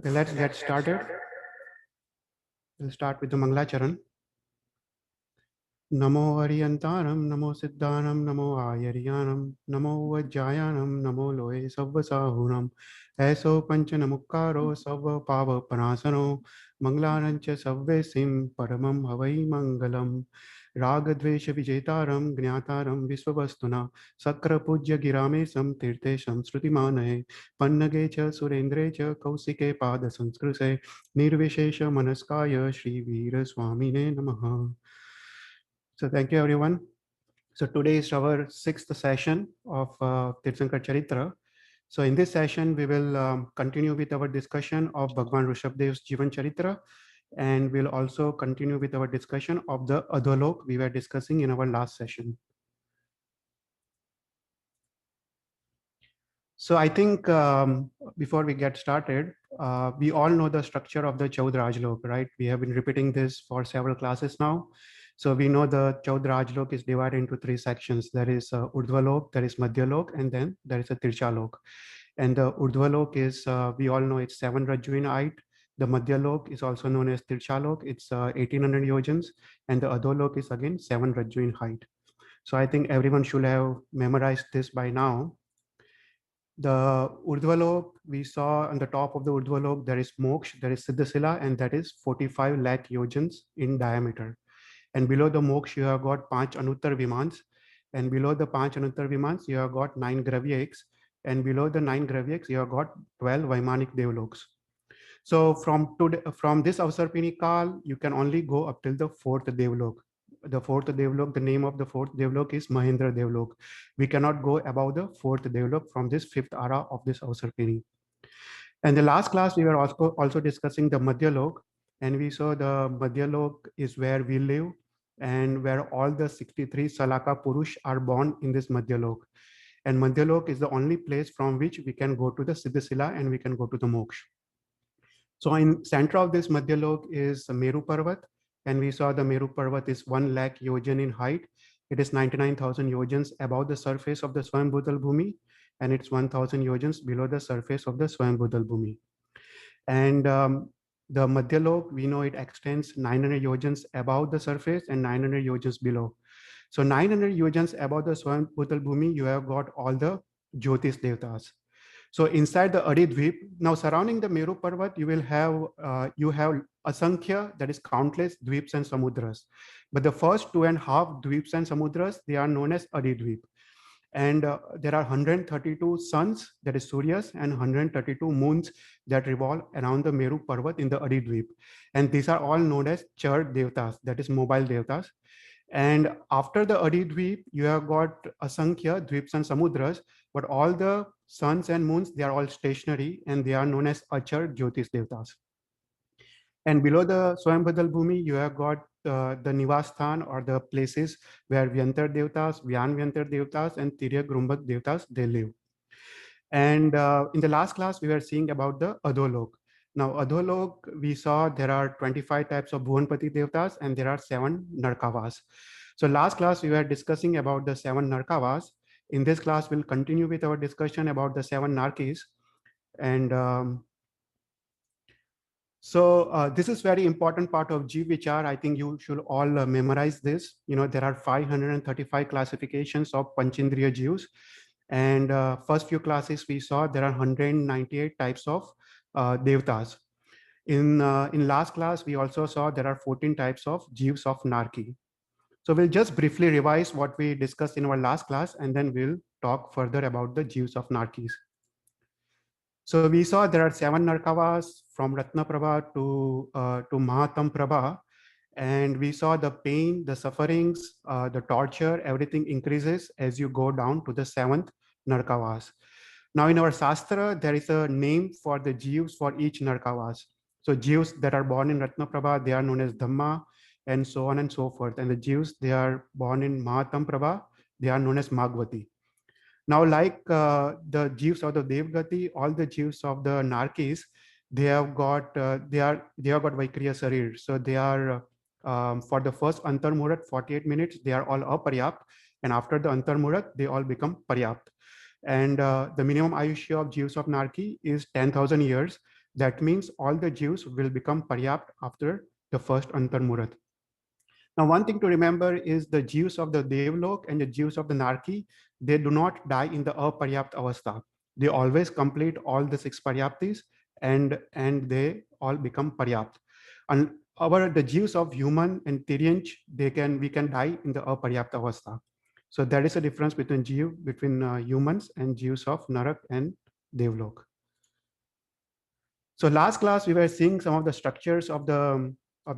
Okay, let's get started. We'll start with the Manglacharan. Namo Ariyantaram, Namo Siddhanam, Namo Ayariyanam, Namo Vajjayanam, Namo Loe Savvasahunam, Eso Panchanamukaro, Savva Pava Panasano, Manglarancha Savvesim, Paramam Havai Mangalam, Ragadvesha Vijetaram, Gnataram, Visvavastuna, Sakra Pujya Giramesam, Tirtesham, Srutimanae, Pannagecha, Surendrecha, Kausike Pada Sanskruse, Nirvishesha Manaskaya, Shri Veera Swamine Namaha. So thank you, everyone. So today is our sixth session of Tirthankar Charitra. So in this session, we will continue with our discussion of Bhagwan Rishabhdev's Jeevan Charitra, and we'll also continue with our discussion of the Adhalok we were discussing in our last session. So I think before we get started, we all know the structure of the Chaudrajlok, right? We have been repeating this for several classes now. So we know the Chaudrajlok is divided into three sections. There is Urdhvalok, there is Madhyalok, and then there is a Tirchalok. And the Urdhvalok is, we all know it's 7 Rajju in height. The Madhyalok is also known as Tirchalok. It's 1800 yojans. And the Adholok is again 7 Rajju in height. So I think everyone should have memorized this by now. The Urdhvalok, we saw on the top of the Urdhvalok, there is Moksha, there is Siddha, and that is 45 lakh yojans in diameter. And below the Moksha, you have got 5 Anuttar Vimans. And below the 5 Anuttar Vimans, you have got 9 Gravyaks. And below the 9 Gravyaks, you have got 12 Vaimanik Devloks. So from this Avsarpini Kal, you can only go up till the 4th Devlok. The 4th Devlok, the name of the 4th Devlok is Mahendra Devlok. We cannot go above the 4th Devlok from this 5th ara of this Avsarpini. And the last class, we were also discussing the Madhyalok, and we saw the Madhyalok is where we live and where all the 63 Salaka Purush are born in this Madhyalok. And Madhyalok is the only place from which we can go to the Siddha and we can go to the Moksha. So in center of this Madhyalok is Meru Parwat, and we saw the Meru Parwat is 1 lakh yojan in height. It is 99,000 yojans above the surface of the Swayambhudal Bhumi, and it's 1,000 yojans below the surface of the Swayambhudal Bhumi. And the Madhyalok, we know it extends 900 yojans above the surface and 900 yojans below. So 900 yojans above the Swayambhudal Bhumi, you have got all the Jyotish Devtas. So inside the Adidvip, now surrounding the Meru Parvat, you will have Asankhya, that is countless Dvips and Samudras. But the first 2.5 Dvips and Samudras, they are known as Adidvip. And there are 132 suns, that is Suryas, and 132 moons that revolve around the Meru Parvat in the Adidvip. And these are all known as Char Devtas, that is mobile Devtas. And after the Adidvip, you have got Asankhya, Dvips and Samudras, but all the suns and moons, they are all stationary and they are known as Achar Jyotish Devtas. And below the Swayambhudal Bhumi, you have got the Nivasthan or the places where Vyantar Devtas, Vyan Vyantar Devtas and Tiryak Grumbak Devtas, they live. And in the last class, we were seeing about the Adholok. Now, Adholok, we saw there are 25 types of Bhuvanpati Devtas and there are 7 Narkavas. So last class, we were discussing about the 7 Narkavas. In this class, we'll continue with our discussion about the 7 Narkis. And so this is very important part of Jeev Vichar. I think you should all memorize this. You know, there are 535 classifications of Panchindriya Jeevs. And first few classes we saw there are 198 types of Devtas. In last class, we also saw there are 14 types of Jeevs of Narki. So we'll just briefly revise what we discussed in our last class, and then we'll talk further about the Jeevs of Narkis. So we saw there are 7 Narkavas from Ratna Prabha to Mahatam Prabha. And we saw the pain, the sufferings, the torture, everything increases as you go down to the 7th Narkavas. Now in our Shastra, there is a name for the Jeevs for each Narkavas. So Jeevs that are born in Ratna Prabha, they are known as Dhamma, and so on and so forth. And the Jeevs, they are born in Mahatam Prabha, they are known as Magvati. Now, like the Jeevs of the Devgati, all the Jeevs of the Narkis, they have got Vaikriya Sarir. So they are for the first Antar Murat, 48 minutes, they are all Aparyapt. And after the Antar Murat, they all become Paryapt. And the minimum Ayushya of Jeevs of Narki is 10,000 years. That means all the Jews will become Paryapt after the first Antarmurat. Now, one thing to remember is the Jews of the Devlok and the Jews of the Narki, they do not die in the Aparyapt Avastha. They always complete all the 6 Paryaptis and they all become Paryapt. And the Jews of human and Tiryanch, we can die in the Aparyapt Avastha. So there is a difference between humans and Jews of Narak and Devlok. So last class we were seeing some of the structures of the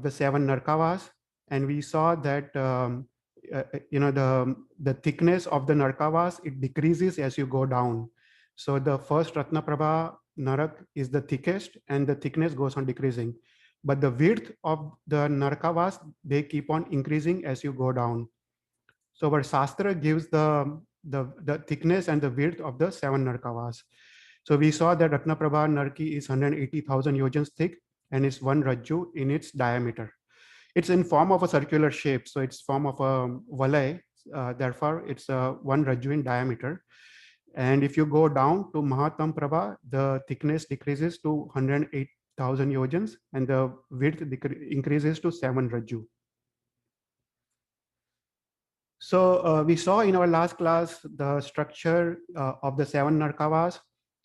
7 Narkavas, and we saw that the thickness of the Narkavas, it decreases as you go down. So the first Ratnaprabha Narak is the thickest, and the thickness goes on decreasing. But the width of the Narkavas, they keep on increasing as you go down. So our Shastra gives the thickness and the width of the 7 Narkavas. So we saw that Ratnaprabha Narki is 180,000 yojans thick and is 1 Rajju in its diameter. It's in form of a circular shape, so it's form of a valay. Therefore, it's 1 Rajju in diameter. And if you go down to Mahatam Prabha, the thickness decreases to 108,000 yojans and the width increases to 7 Rajju. So we saw in our last class the structure of the 7 Narkavas.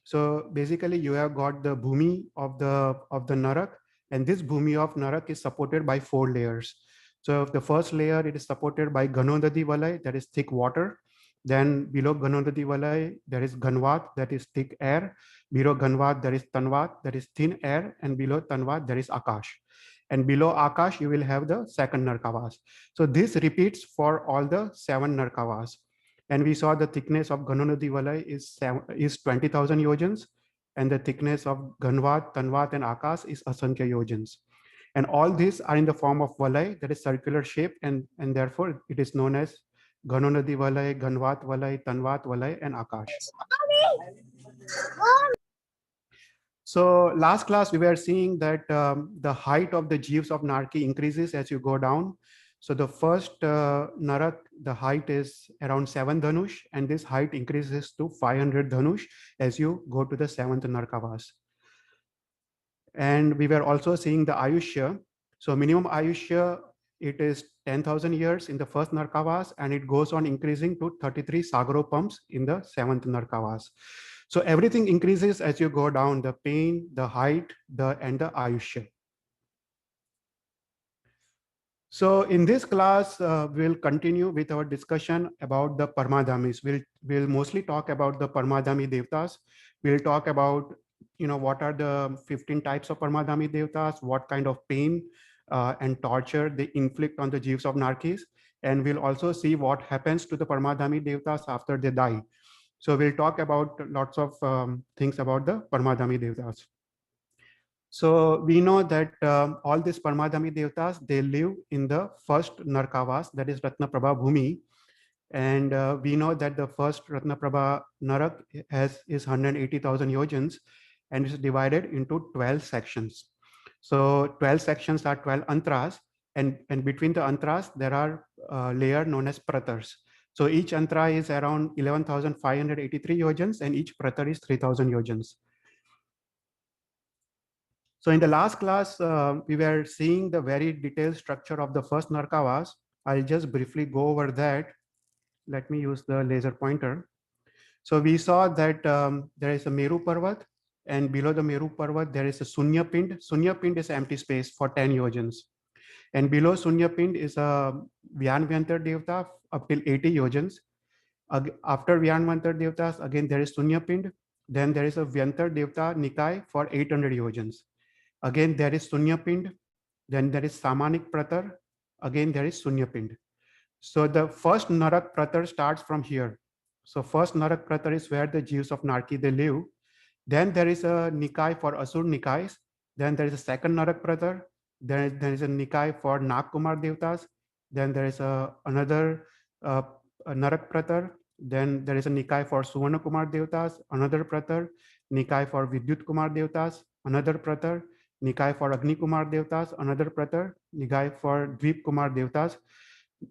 So basically you have got the Bhumi of the Narak, and this Bhumi of Narak is supported by 4 layers. So the first layer, it is supported by Ganodadi Valai, that is thick water. Then below Ganodadi Valai, there is Ganvat, that is thick air. Below Ganvat, there is Tanvat, that is thin air. And below Tanvat, there is Akash. And below Akash, you will have the second Narkavas. So this repeats for all the 7 Narkavas. And we saw the thickness of Ganonadi Valai is 20,000 yojans, and the thickness of Ganvat, Tanvat, and Akash is Asankhya yojans. And all these are in the form of Valai, that is circular shape, and therefore it is known as Ganonadi Valai, Ganvat Valai, Tanvat Valai, and Akash. So last class, we were seeing that the height of the Jeeves of Narki increases as you go down. So the first Narak, the height is around 7 Dhanush, and this height increases to 500 Dhanush as you go to the 7th Narkavas. And we were also seeing the Ayushya. So minimum Ayushya, it is 10,000 years in the first Narkavas, and it goes on increasing to 33 Sagropams in the 7th Narkavas. So everything increases as you go down, the pain, the height, and the Ayushya. So in this class, we'll continue with our discussion about the Parmadamis. We'll mostly talk about the Parmadami Devtas. We'll talk about, what are the 15 types of Parmadami Devtas, what kind of pain and torture they inflict on the Jeeves of Narkis. And we'll also see what happens to the Parmadami Devtas after they die. So we'll talk about lots of things about the Parmadami Devtas. So we know that all these Parmadami Devtas, they live in the first Narkavas, that is Ratnaprabha Bhumi. And we know that the first Ratnaprabha Narak is 180,000 yojans, and is divided into 12 sections. So 12 sections are 12 antras, and between the antras, there are layers known as pratars. So each antra is around 11,583 yojans, and each pratar is 3,000 yojans. So in the last class, we were seeing the very detailed structure of the first Narkavas. I'll just briefly go over that. Let me use the laser pointer. So we saw that there is a Meru Parwat, and below the Meru Parwat, there is a Sunya Pind. Sunya Pind is empty space for 10 yojans. And below Sunya Pind is a Vyanvantar Devta up till 80 yojans. After Vyanvantar Devtas, again, there is Sunya Pind. Then there is a Vyantar Devta Nikai for 800 yojans. Again, there is Sunya Pind. Then there is Shamanik Pratar. Again, there is Sunya Pind. So the first Narak Pratar starts from here. So first Narak Pratar is where the Jeeves of Narki, they live. Then there is a Nikai for Asur Nikais. Then there is a second Narak Pratar. Then there is a Nikai for Nagkumar Devtas. Then there is another Narak Pratar. Then there is a Nikai for Suvarna Kumar Devtas, another Pratar. Nikai for Vidyut Kumar Devtas, another Pratar. Nikai for Agni Kumar Devtas, another Pratar. Nikai for Dvip Kumar Devtas,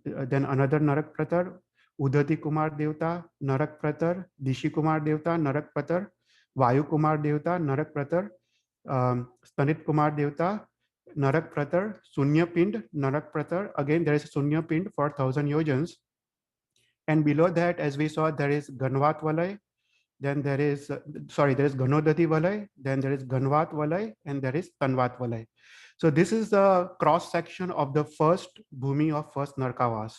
then another Narak Pratar. Udati Kumar Devta, Narak Pratar. Dishi Kumar Devta, Narak Pratar. Vayu Kumar Devta, Narak Pratar. Stanit Kumar Devta, Narak Pratar, Sunya Pind, Narak Pratar. Again, there is Sunya Pind for 1000 yojans. And below that, as we saw, there is Ganvat Valai. Then there is, there is Ganodati Valai. Then there is Ganvat Valai. And there is Tanvat Valai. So this is the cross section of the first Bhumi of first Narkavas.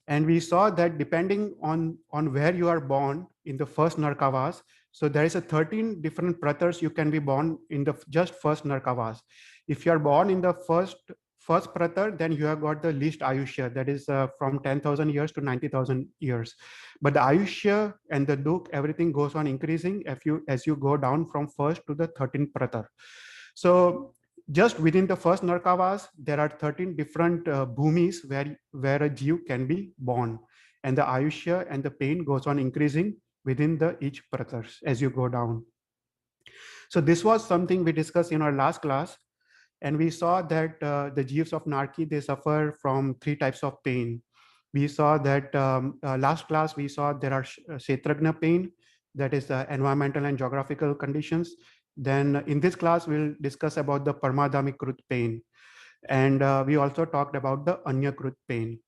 And we saw that depending on where you are born in the first Narkavas, so there is a 13 different pratars you can be born in the just first Narkavas. If you are born in the first pratar, then you have got the least Ayushya, that is from 10,000 years to 90,000 years. But the Ayushya and the Dukh, everything goes on increasing as you go down from first to the 13th pratar. So just within the first Narkavas, there are 13 different bhumis where a Jeev can be born. And the Ayushya and the pain goes on increasing within the each pratars as you go down. So this was something we discussed in our last class. And we saw that the Jeevs of Narki, they suffer from 3 types of pain. We saw that last class, we saw there are Kshetrajna pain, that is environmental and geographical conditions. Then in this class, we'll discuss about the Parmadhami Krut pain. And we also talked about the Anya Krut pain.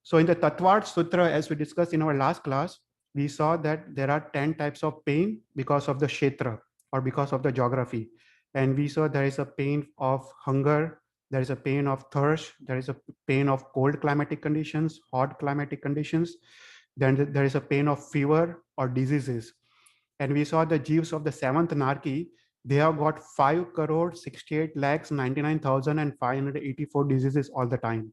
So in the Tattvarth Sutra, as we discussed in our last class, we saw that there are 10 types of pain because of the Kshetra or because of the geography. And we saw there is a pain of hunger, there is a pain of thirst, there is a pain of cold climatic conditions, hot climatic conditions. Then there is a pain of fever or diseases. And we saw the Jeevs of the 7th Narki, they have got 5,68,99,584 diseases all the time.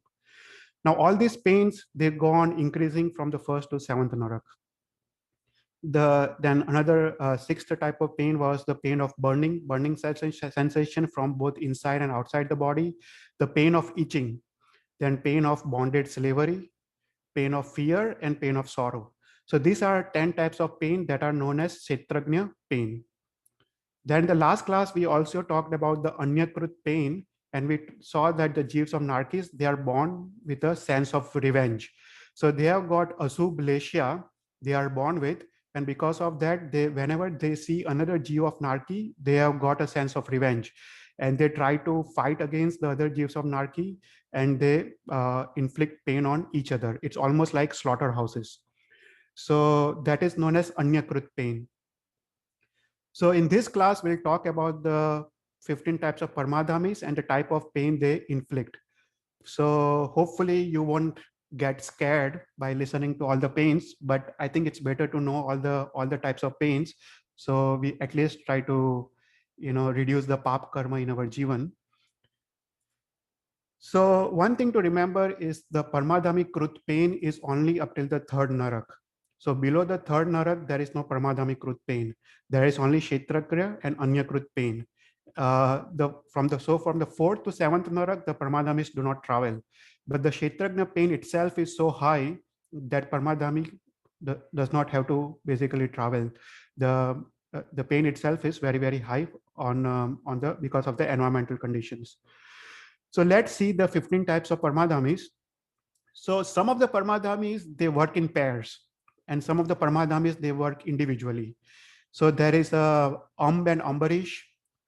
Now, all these pains, they go on increasing from the 1st to 7th Narak. Then another 6th type of pain was the pain of burning sensation from both inside and outside the body, the pain of itching, then pain of bonded slavery, pain of fear, and pain of sorrow. So these are 10 types of pain that are known as Kshetrajna pain. Then in the last class, we also talked about the Anyakrut pain, and we saw that the Jeevs of Narkis, they are born with a sense of revenge. So they have got Asubh Lesha, they are born with, and because of that, whenever they see another Jeev of Narki, they have got a sense of revenge. And they try to fight against the other Jeevs of Narki, and they inflict pain on each other. It's almost like slaughterhouses. So that is known as Anyakrut pain. So in this class, we'll talk about the 15 types of Parmadhamis and the type of pain they inflict. So hopefully you won't get scared by listening to all the pains, but I think it's better to know all the types of pains. So we at least try to, reduce the pap karma in our Jeevan. So one thing to remember is the Parmadhami Krut pain is only up till the 3rd Narak. So below the 3rd Narak, there is no Parmadhami Krut pain. There is only Kshetrakrya and Anyakrut pain. From the 4th to 7th Narak, the Parmadhamis do not travel. But the Kshetrajna pain itself is so high that Parmadhami does not have to basically travel. The pain itself is very, very high because of the environmental conditions. So let's see the 15 types of Parmadhamis. So some of the Parmadhamis, they work in pairs, and some of the Parmadhamis, they work individually. So there is and Ambarish,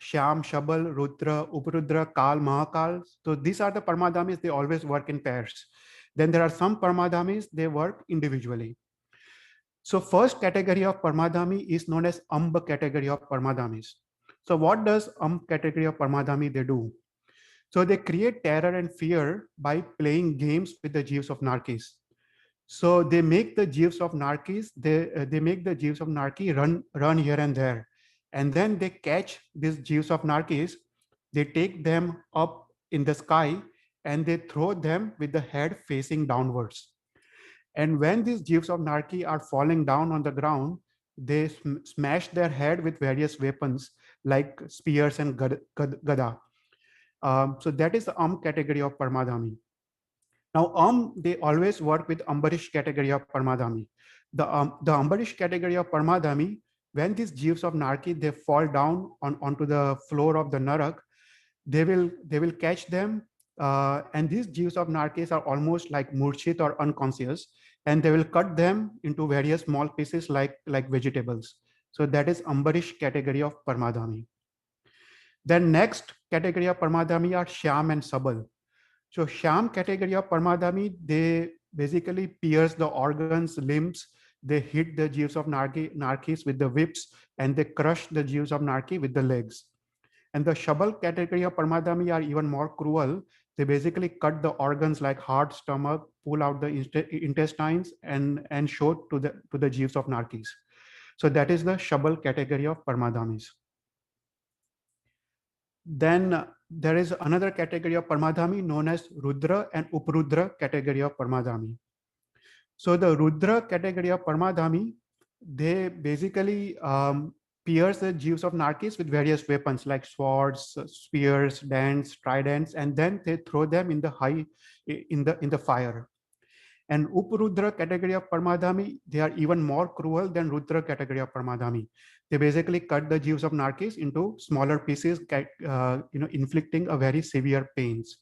Shyam, Shabal, Rudra, Uparudra, Kal, Mahakal. So these are the Parmadhamis, they always work in pairs. Then there are some Parmadhamis, they work individually. So first category of Parmadhami is known as Amba category of Parmadhamis. So what does category of Parmadhami they do? So they create terror and fear by playing games with the Jeevs of Narkis. So they make the Jeevs of Narkis, they make the Jeevs of Narki run here and there. And then they catch these Jeevs of Narkis, they take them up in the sky and they throw them with the head facing downwards. And when these Jeevs of Narki are falling down on the ground, they smash their head with various weapons like spears and gada. So that is the category of Parmadhami. Now, they always work with Ambarish category of Parmadhami. The Ambarish category of Parmadhami, when these Jeevs of Narki, they fall down onto the floor of the Narak, they will catch them. And these Jeevs of Narkis are almost like murchit or unconscious, and they will cut them into various small pieces like vegetables. So that is Ambarish category of Parmadhami. Then next category of Parmadhami are Shyam and Sabal. So Shyam category of Parmadhami, they basically pierce the organs, limbs, they hit the jeeves of narkis with the whips, and they crush the jeeves of narki with the legs. And the Shabal category of Parmadhami are even more cruel. They basically cut the organs like heart, stomach, pull out the intestines, and show to the jeeves of narkis. So that is the Shabal category of Parmadhamis. Then there is another category of Parmadhami known as Rudra and Uprudra category of Parmadhami. So the Rudra category of Parmadhami, they basically pierce the jeeves of narkis with various weapons like swords, spears, dents, tridents, and then they throw them in the fire. And Uprudra category of Parmadhami, they are even more cruel than Rudra category of Parmadhami. They basically cut the jeeves of narkis into smaller pieces, inflicting a very severe pains.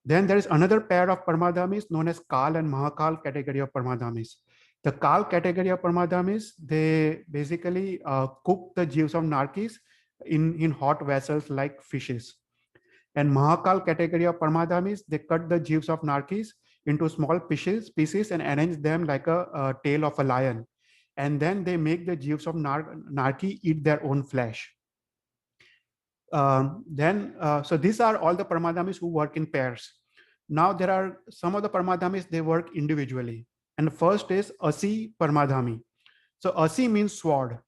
Then there is another pair of Parmadhamis known as Kal and Mahakal category of Parmadhamis. The Kal category of Parmadhamis, they basically cook the jeeves of narkis in hot vessels like fishes. And Mahakal category of Parmadhamis, they cut the jeeves of narkis into small pieces and arrange them like a tail of a lion. And then they make the jeeves of narki eat their own flesh. So these are all the Parmadhamis who work in pairs. Now there are some of the Parmadhamis, they work individually. And the first is Asi Parmadhami. So Asi means sword.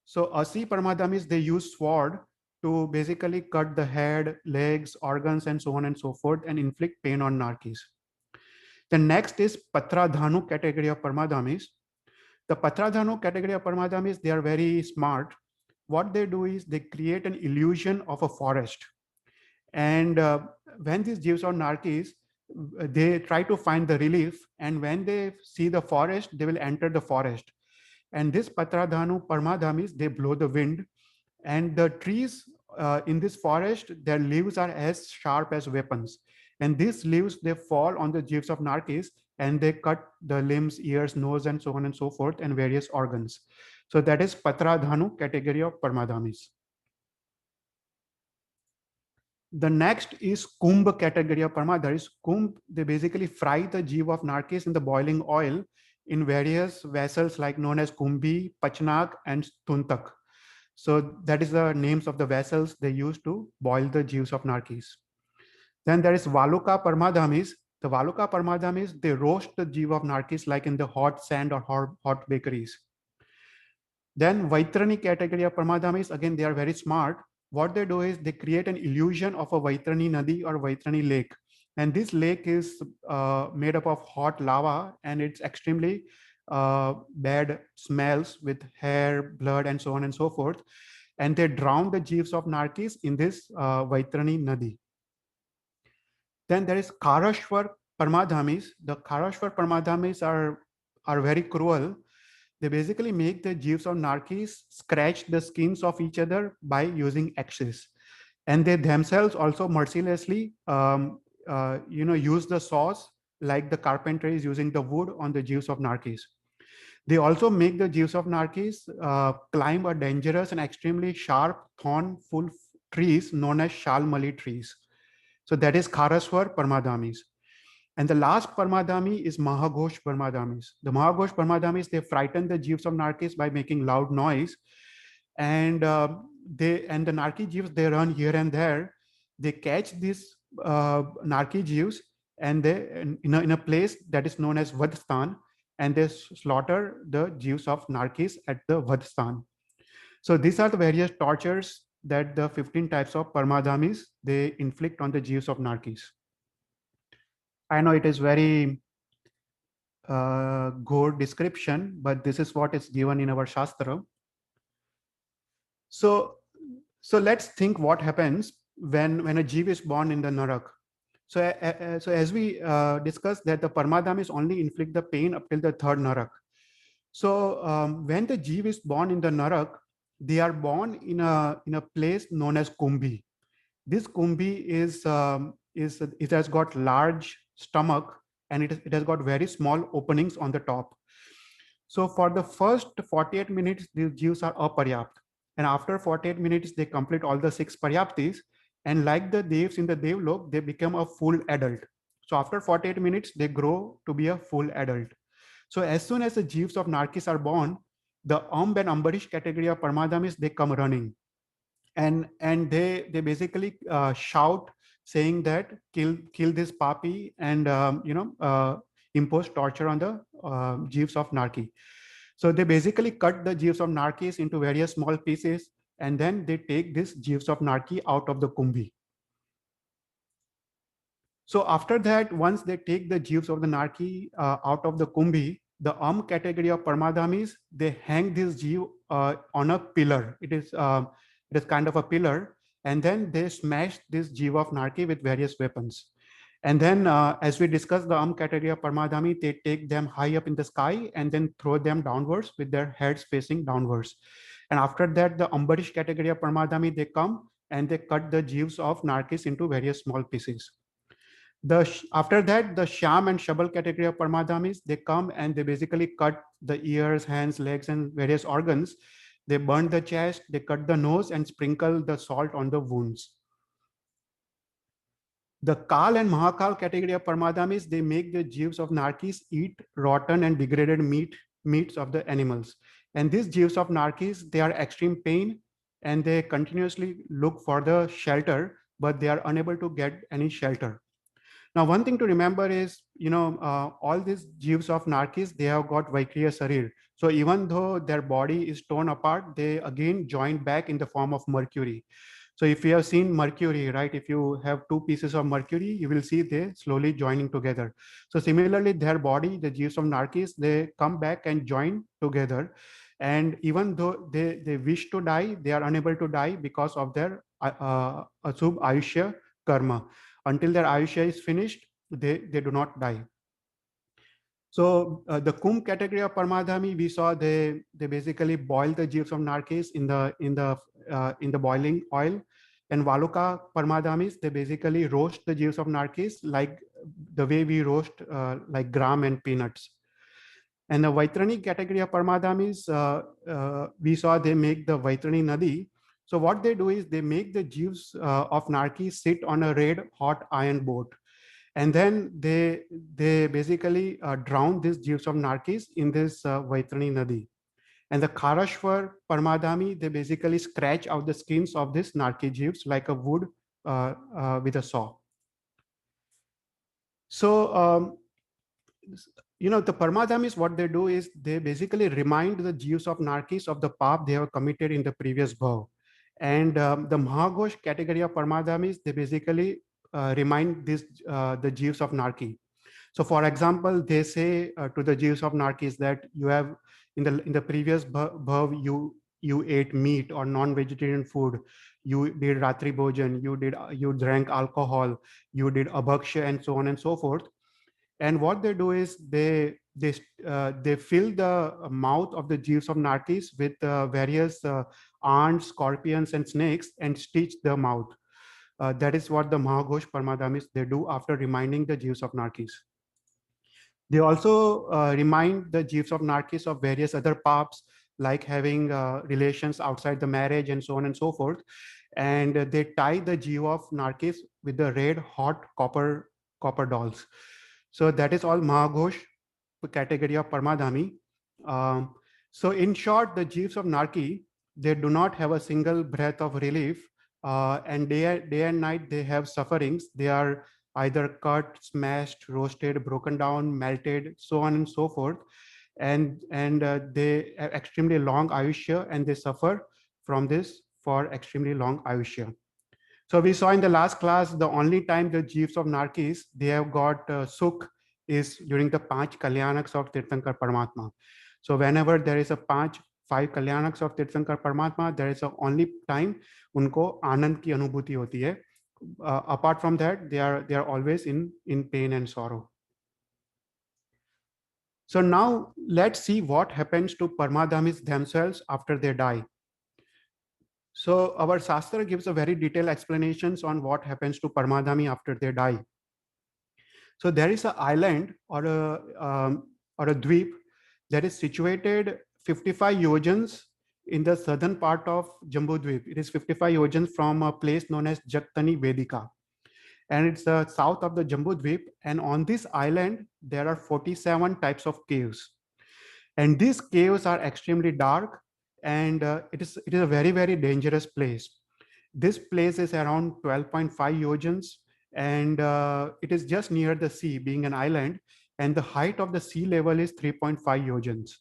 So Asi Parmadhamis, they use sword to basically cut the head, legs, organs, and so on and so forth, and inflict pain on narkis. The next is Patradhanu category of Parmadhamis. The Patradhanu category of Parmadhamis, they are very smart. What they do is they create an illusion of a forest. And when these jeeves or narkis, they try to find the relief. And when they see the forest, they will enter the forest. And this Patradhanu Parmadhamis, they blow the wind. And the trees in this forest, their leaves are as sharp as weapons. And these leaves, they fall on the jeeves of narkis and they cut the limbs, ears, nose, and so on and so forth, and various organs. So that is Patradhanu category of Parmadhamis. The next is Kumbh category of Parmadhamis. Kumbh, they basically fry the jeev of narkis in the boiling oil in various vessels like known as Kumbhi, Pachnak, and Tuntak. So that is the names of the vessels they use to boil the jeeves of narkis. Then there is Valuka Parmadhamis. The Valuka Parmadhamis, they roast the jeev of narkis like in the hot sand or hot bakeries. Then Vaitrani category of Parmadhamis, again, they are very smart. What they do is they create an illusion of a Vaitrani Nadi or Vaitrani lake. And this lake is made up of hot lava and it's extremely bad smells with hair, blood, and so on and so forth. And they drown the jeeves of narkis in this Vaitrani Nadi. Then there is Kharashwar Parmadhamis. The Kharashwar Parmadhamis are very cruel. They basically make the jeeves of narkis scratch the skins of each other by using axes. And they themselves also mercilessly use the saws like the carpenter is using the wood on the jeeves of narkis. They also make the jeeves of narkis climb a dangerous and extremely sharp thorn-full trees known as Shalmali trees. So that is Kharashwar Parmadhamis. And the last Parmadhami is Mahaghosh Parmadhamis. The Mahaghosh Parmadhamis, they frighten the jeeves of narkis by making loud noise. And the narki jeeves, they run here and there. They catch these narki jeeves and they in a place that is known as Vadsthan, and they slaughter the jeeves of narkis at the Vadsthan. So these are the various tortures that the 15 types of Parmadhamis, they inflict on the jeeves of narkis. I know it is very good description, but this is what is given in our Shastra. So let's think what happens when a jeev is born in the Narak. So as we discussed that the Parmadhamis only inflict the pain up till the third Narak. So when the jeev is born in the Narak, they are born in a place known as Kumbhi. This Kumbhi it has got large stomach and it has got very small openings on the top. So for the first 48 minutes, these jeeves are aparyapt. And after 48 minutes, they complete all the 6 paryaptis. And like the devs in the devlok, they become a full adult. So after 48 minutes, they grow to be a full adult. So as soon as the jeeves of narkis are born, the and ambarish category of parmadamis, they come running. And they basically shout saying that kill this papi and impose torture on the jeeves of narki. So they basically cut the jeeves of narkis into various small pieces, and then they take this jeeves of narki out of the kumbhi. So after that, once they take the jeeves of the narki out of the kumbhi, the category of parmadamis, they hang this jeev on a pillar. It is kind of a pillar, and then they smash this jeev of narki with various weapons. And then, as we discussed, the category of parmadami, they take them high up in the sky and then throw them downwards with their heads facing downwards. And after that, the ambarish category of parmadami, they come and they cut the jeeves of narkis into various small pieces. After that, the sham and shabal category of parmadamis, they come and they basically cut the ears, hands, legs, and various organs. They burn the chest, they cut the nose and sprinkle the salt on the wounds. The Kal and Mahakal category of parmadamis, they make the jeeves of narkis eat rotten and degraded meats of the animals. And these jeeves of narkis, they are extreme pain and they continuously look for the shelter, but they are unable to get any shelter. Now, one thing to remember is, all these jeeves of narkis, they have got Vaikriya Sarir. So even though their body is torn apart, they again join back in the form of mercury. So if you have seen mercury, right, if you have two pieces of mercury, you will see they slowly joining together. So similarly, their body, the jeeves of narkis, they come back and join together. And even though they wish to die, they are unable to die because of their Asubh Ayushya karma. Until their Ayushya is finished, they do not die. So the Kumbh category of Parmadhami, we saw they basically boil the jeeves of narkis in the boiling oil. And Valuka Parmadhamis, they basically roast the jeeves of narkis like the way we roast like gram and peanuts. And the Vaitrani category of Parmadhamis, we saw they make the Vaitrani Nadi. So what they do is they make the jeeves of narkis sit on a red hot iron boat. And then they basically drown these jeeves of narkis in this Vaitrani Nadi. And the Kharashwar Parmadhami, they basically scratch out the skins of this narki jeeves like a wood with a saw. So, the Parmadhamis, what they do is they basically remind the jeeves of narkis of the pap they have committed in the previous bhav. And the Mahaghosh category of Parmadhamis, they basically remind the jeeves of narki. So for example, they say to the jeeves of narkis that you have in the previous bhav, you ate meat or non-vegetarian food, you did ratri bhojan, you drank alcohol, you did abhaksha, and so on and so forth. And what they do is they fill the mouth of the jeeves of narkis with various ants, scorpions, and snakes and stitch the mouth. That is what the Mahaghosh Parmadhamis they do after reminding the jeeves of narkis. They also remind the jeeves of narkis of various other paps, like having relations outside the marriage and so on and so forth. And they tie the jeev of narkis with the red hot copper dolls. So that is all Mahaghosh category of Parmadhami. So in short, the jeeves of narki, they do not have a single breath of relief, and day and night they have sufferings. They are either cut, smashed, roasted, broken down, melted, so on and so forth. And they have extremely long Ayushya, and they suffer from this for extremely long Ayushya. So we saw in the last class, the only time the jeeves of narkis, they have got sukh is during the 5 kalyanaks of Tirthankar Paramatma. So whenever there is a 5 kalyanaks of Tirthankar Paramatma, there is a only time unko anand ki anubhuti hoti hai. Apart from that, they are always in pain and sorrow. So now let's see what happens to Parmadhamis themselves after they die. So our Shastra gives a very detailed explanations on what happens to Parmadhami after they die. So there is an island or a dweep that is situated 55 yojans in the southern part of Jambudvip. It is 55 yojans from a place known as Jaktani Vedika. And it's the south of the Jambudvip. And on this island, there are 47 types of caves. And these caves are extremely dark, and it is a very, very dangerous place. This place is around 12.5 yojans, and it is just near the sea, being an island, and the height of the sea level is 3.5 yojans.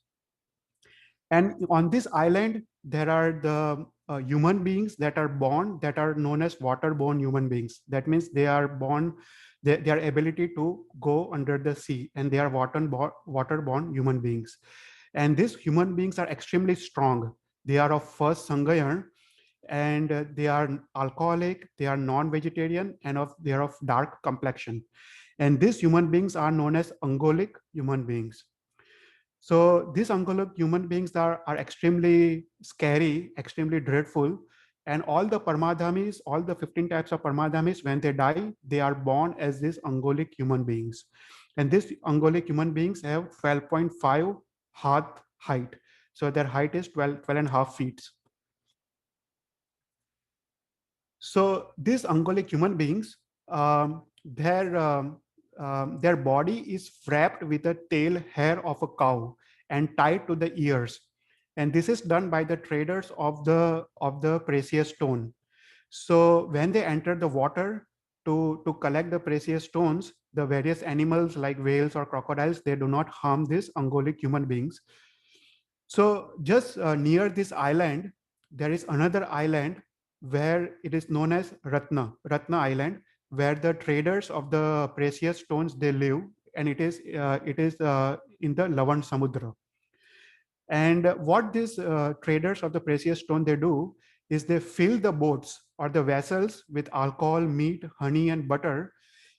And on this island, there are the human beings that are born that are known as waterborne human beings. That means they are born, their ability to go under the sea, and they are waterborne human beings. And these human beings are extremely strong. They are of first Sangayan, and they are alcoholic, they are non-vegetarian, and they are of dark complexion. And these human beings are known as Angolic human beings. So these Angolic human beings are extremely scary, extremely dreadful. And all the Parmadamis, all the 15 types of Parmadamis, when they die, they are born as these Angolic human beings. And these Angolic human beings have 12.5 hath height. So their height is 12 and a half feet. So these Angolic human beings, their body is wrapped with a tail hair of a cow and tied to the ears. And this is done by the traders of the precious stone. So when they enter the water to collect the precious stones, the various animals like whales or crocodiles, they do not harm these Angolic human beings. So just near this island, there is another island where it is known as Ratna Island, where the traders of the precious stones, they live, and it is in the Lavan Samudra. And what these traders of the precious stone, they do is they fill the boats or the vessels with alcohol, meat, honey, and butter,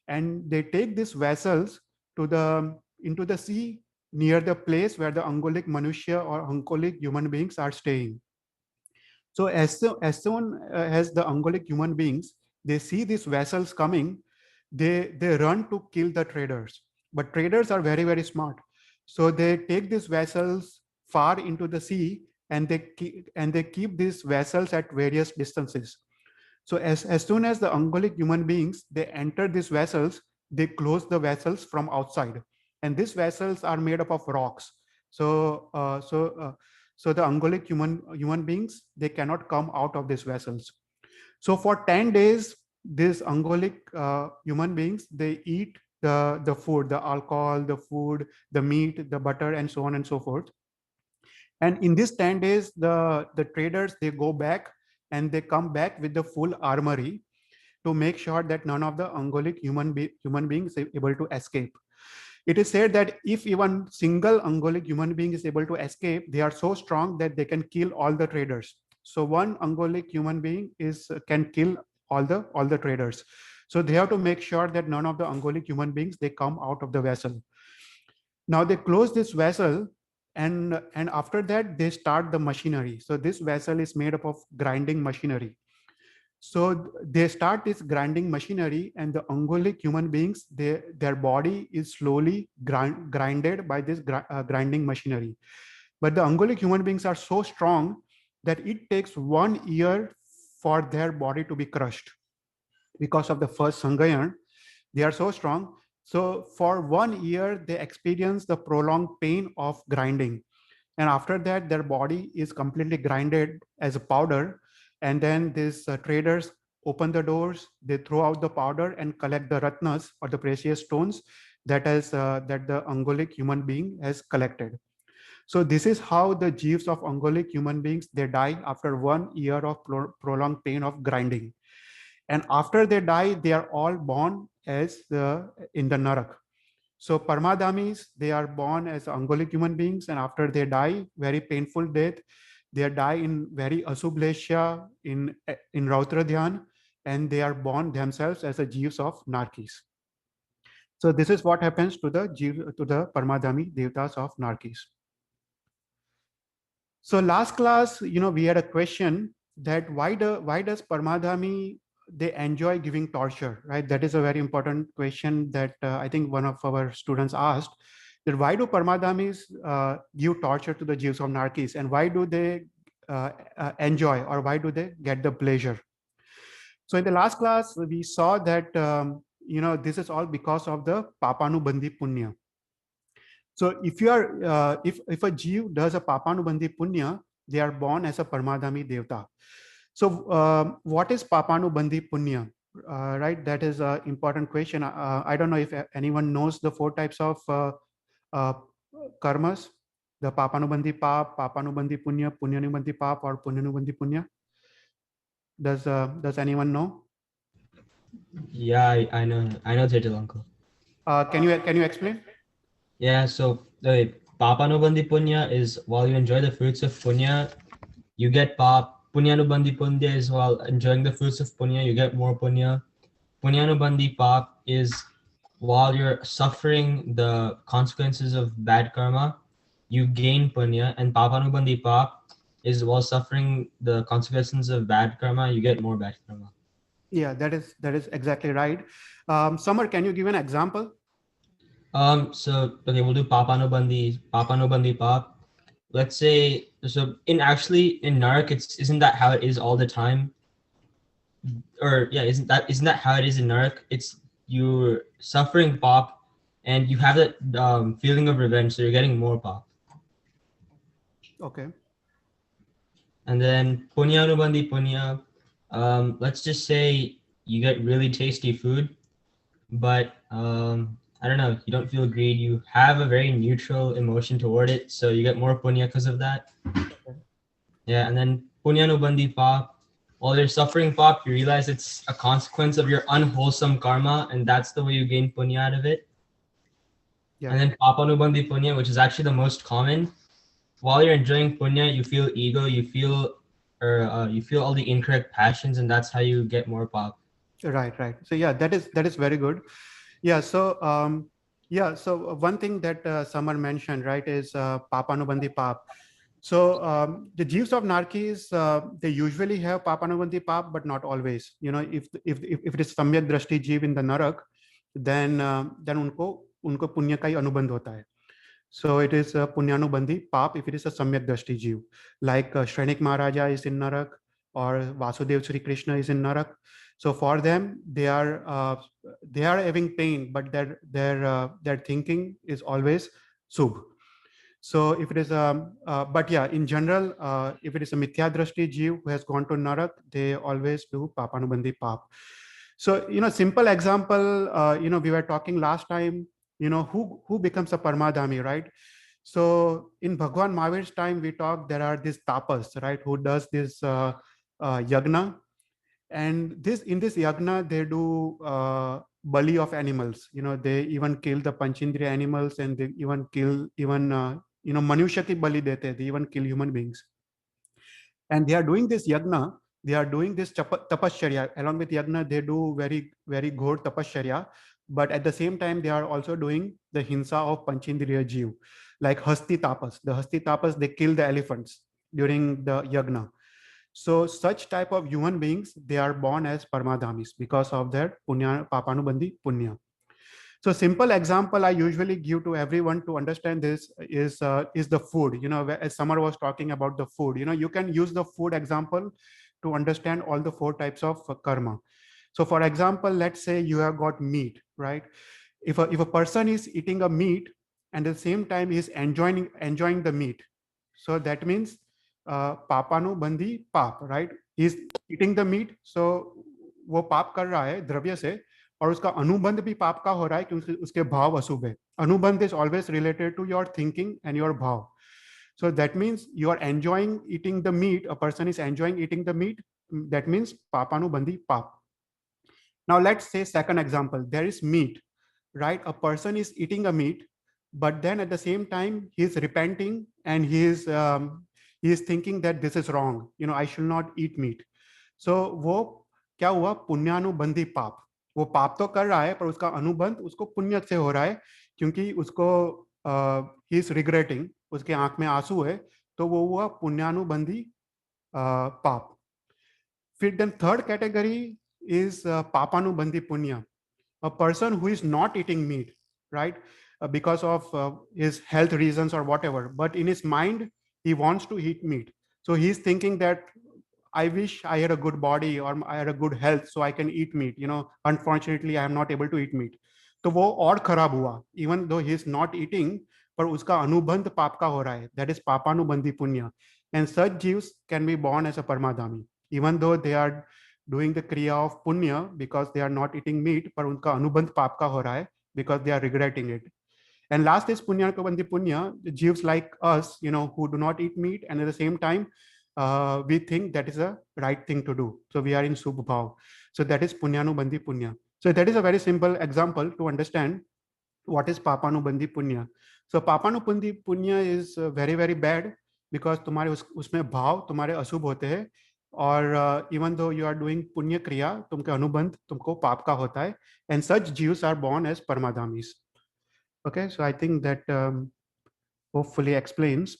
and they take these vessels into the sea near the place where the Angolic Manusya or Angolic human beings are staying. So as soon as the Angolic human beings, they see these vessels coming, they run to kill the traders. But traders are very, very smart. So they take these vessels far into the sea, and they keep these vessels at various distances. So as soon as the Angolic human beings, they enter these vessels, they close the vessels from outside. And these vessels are made up of rocks. So the Angolic human beings, they cannot come out of these vessels. So for 10 days, these Angolic human beings, they eat the food, the alcohol, the food, the meat, the butter, and so on and so forth. And in these 10 days, the traders, they go back and they come back with the full armory to make sure that none of the Angolic human beings is able to escape. It is said that if even single Angolic human being is able to escape, they are so strong that they can kill all the traders. So one Angolic human being can kill all the traders. So they have to make sure that none of the Angolic human beings, they come out of the vessel. Now they close this vessel, and after that they start the machinery. So this vessel is made up of grinding machinery. So they start this grinding machinery, and the Angolic human beings, their body is slowly grinded by this grinding machinery. But the Angolic human beings are so strong that it takes 1 year for their body to be crushed. Because of the first Sangayan, they are so strong. So for 1 year, they experience the prolonged pain of grinding. And after that, their body is completely grinded as a powder. And then these traders open the doors, they throw out the powder and collect the ratnas or the precious stones that the Angolic human being has collected. So this is how the jeeves of Angolic human beings, they die after 1 year of prolonged pain of grinding. And after they die, they are all born as in the Narak. So Parmadamis, they are born as Angolic human beings, and after they die, very painful death, they die in very Asubhlesha, in Rautradhyan, and they are born themselves as the jeeves of Narkis. So this is what happens to the Parmadami Devtas of Narkis. So last class, we had a question that why does Parmadhami, they enjoy giving torture, right? That is a very important question that I think one of our students asked. that why do Parmadamis give torture to the Jeeves of Narkis, and why do they enjoy, or why do they get the pleasure? So in the last class, we saw that this is all because of the Papanubandhi Punya. So if you are if a Jeev does a Papanubandhi Punya, they are born as a Parmadami Devta. So what is Papanubandhi Punya? Right, that is an important question. I don't know if anyone knows the 4 types of karmas, the Papanubandhi Pap, Papanubandhi Punya, Punyanubandhi Pap, or Punyanubandhi Punya. Does anyone know? Yeah, I know Tirthankar. Can you explain? Yeah, so the Papanubandhi Punya is while you enjoy the fruits of Punya, you get Pap. Punyanubandhi Punya is while enjoying the fruits of Punya, you get more Punya. Punyanubandhi Pap is while you're suffering the consequences of bad karma, you gain Punya. And Papanubandhi Pap is while suffering the consequences of bad karma, you get more bad karma. Yeah, that is exactly right. Samar, can you give an example? So okay, we'll do Papanubandhi Pap. Let's say so in Narak, isn't that how it is all the time? Or yeah, isn't that how it is in Narak? It's you're suffering Pap, and you have that feeling of revenge, so you're getting more Pap. Okay. And then Punyanubandhi Punya, let's just say you get really tasty food, but I don't know, you don't feel greed. You have a very neutral emotion toward it, so you get more punya because of that. Okay. Yeah, and then punyanubandhi pap. While you're suffering pap, you realize it's a consequence of your unwholesome karma, and that's the way you gain punya out of it. Yeah. And then papanubandhi punya, which is actually the most common. While you're enjoying punya, you feel ego, you feel all the incorrect passions, and that's how you get more pap. Right. So yeah, that is very good. Yeah. So one thing that Samar mentioned, right, is Papanubandhi Pap. So the Jeeves of Narkis, they usually have Papanubandhi Pap, but not always. If it is Samyak Drashti Jeev in the Narak, then unko punya ka hi anubandh hota hai. So it is Punyanubandhi Pap if it is a Samyak Drashti Jeev. Like Shrenik Maharaja is in Narak, or Vasudev Sri Krishna is in Narak. So for them, they are having pain, but their thinking is always Subh. So if it is but yeah, in general, if it is a Mithya Drashti Jeev who has gone to Narak, they always do Papanubandhi Pap. So, simple example, we were talking last time, who becomes a Parmadhami, right? So in Bhagwan Mahavir's time, we talked, there are these tapas, right, who does this yagna. And in this yagna, they do bali of animals. They even kill the Panchindriya animals, and they even kill Manusha ki bali dete, they even kill human beings. And they are doing this yagna, they are doing this tapasya. Along with yagna, they do very, very ghor tapasya. But at the same time, they are also doing the hinsa of Panchindriya Jeev, like Hasti Tapas. The Hasti Tapas, they kill the elephants during the yagna. So such type of human beings, they are born as Parmadhamis because of their punya, Papanubandhi punya. So simple example I usually give to everyone to understand this is the food. As Samar was talking about the food, you can use the food example to understand all the 4 types of karma. So for example, let's say you have got meat, right? If a person is eating a meat and at the same time is enjoying the meat, so that means papanu bandi pap, right? He's eating the meat, so वो पाप कर रहा है द्रव्य से, और उसका अनुबंध भी पाप का हो रहा है क्योंकि उसके भाव अशुभ है. अनुबंध is always related to your thinking and your bhav. So that means you are enjoying eating the meat. A person is enjoying eating the meat. That means papanubandhi pap. Now let's say second example. There is meat, right? A person is eating a meat, but then at the same time he is repenting and he is thinking that this is wrong. I should not eat meat. So वो क्या हुआ, पुण्यानुबंधी पाप. वो पाप तो कर रहा है पर उसका अनुबंध उसको पुण्य से हो रहा है क्योंकि उसको ही इज रिग्रेटिंग, उसके आंख में आंसू है, तो वो हुआ पुण्यानुबंधी पाप. फिर देन थर्ड कैटेगरी इज पापानुबंधी पुण्य. A person who is not eating meat, right? because of his health reasons or whatever. But in his mind, he wants to eat meat. So he's thinking that I wish I had a good body or I had a good health so I can eat meat. Unfortunately, I am not able to eat meat. तो वो और खराब हुआ. Even though he is not eating, पर उसका अनुबंध पाप का हो रहा है. That is पापानुबंधी पुण्य. And such जीव्स can be born as a परमाधामी. Even though they are doing the kriya of punya because they are not eating meat, पर उनका अनुबंध पाप का हो रहा है because they are regretting it. And last is punya punya, jeeves like us, who do not eat meat, and at the same time, we think that is a right thing to do. So we are in subhav. So that is punyanubandhi punya. So that is a very simple example to understand what is papanubandhi punya. So papanubandhi punya is very, very bad because तुम्हारे उसमें भाव तुम्हारे अशुभ होते हैं और even though you are doing punya kriya, तुमके अनुबंध तुमको पाप का होता है, and such jeeves are born as parmadamis. Okay, so I think that hopefully explains.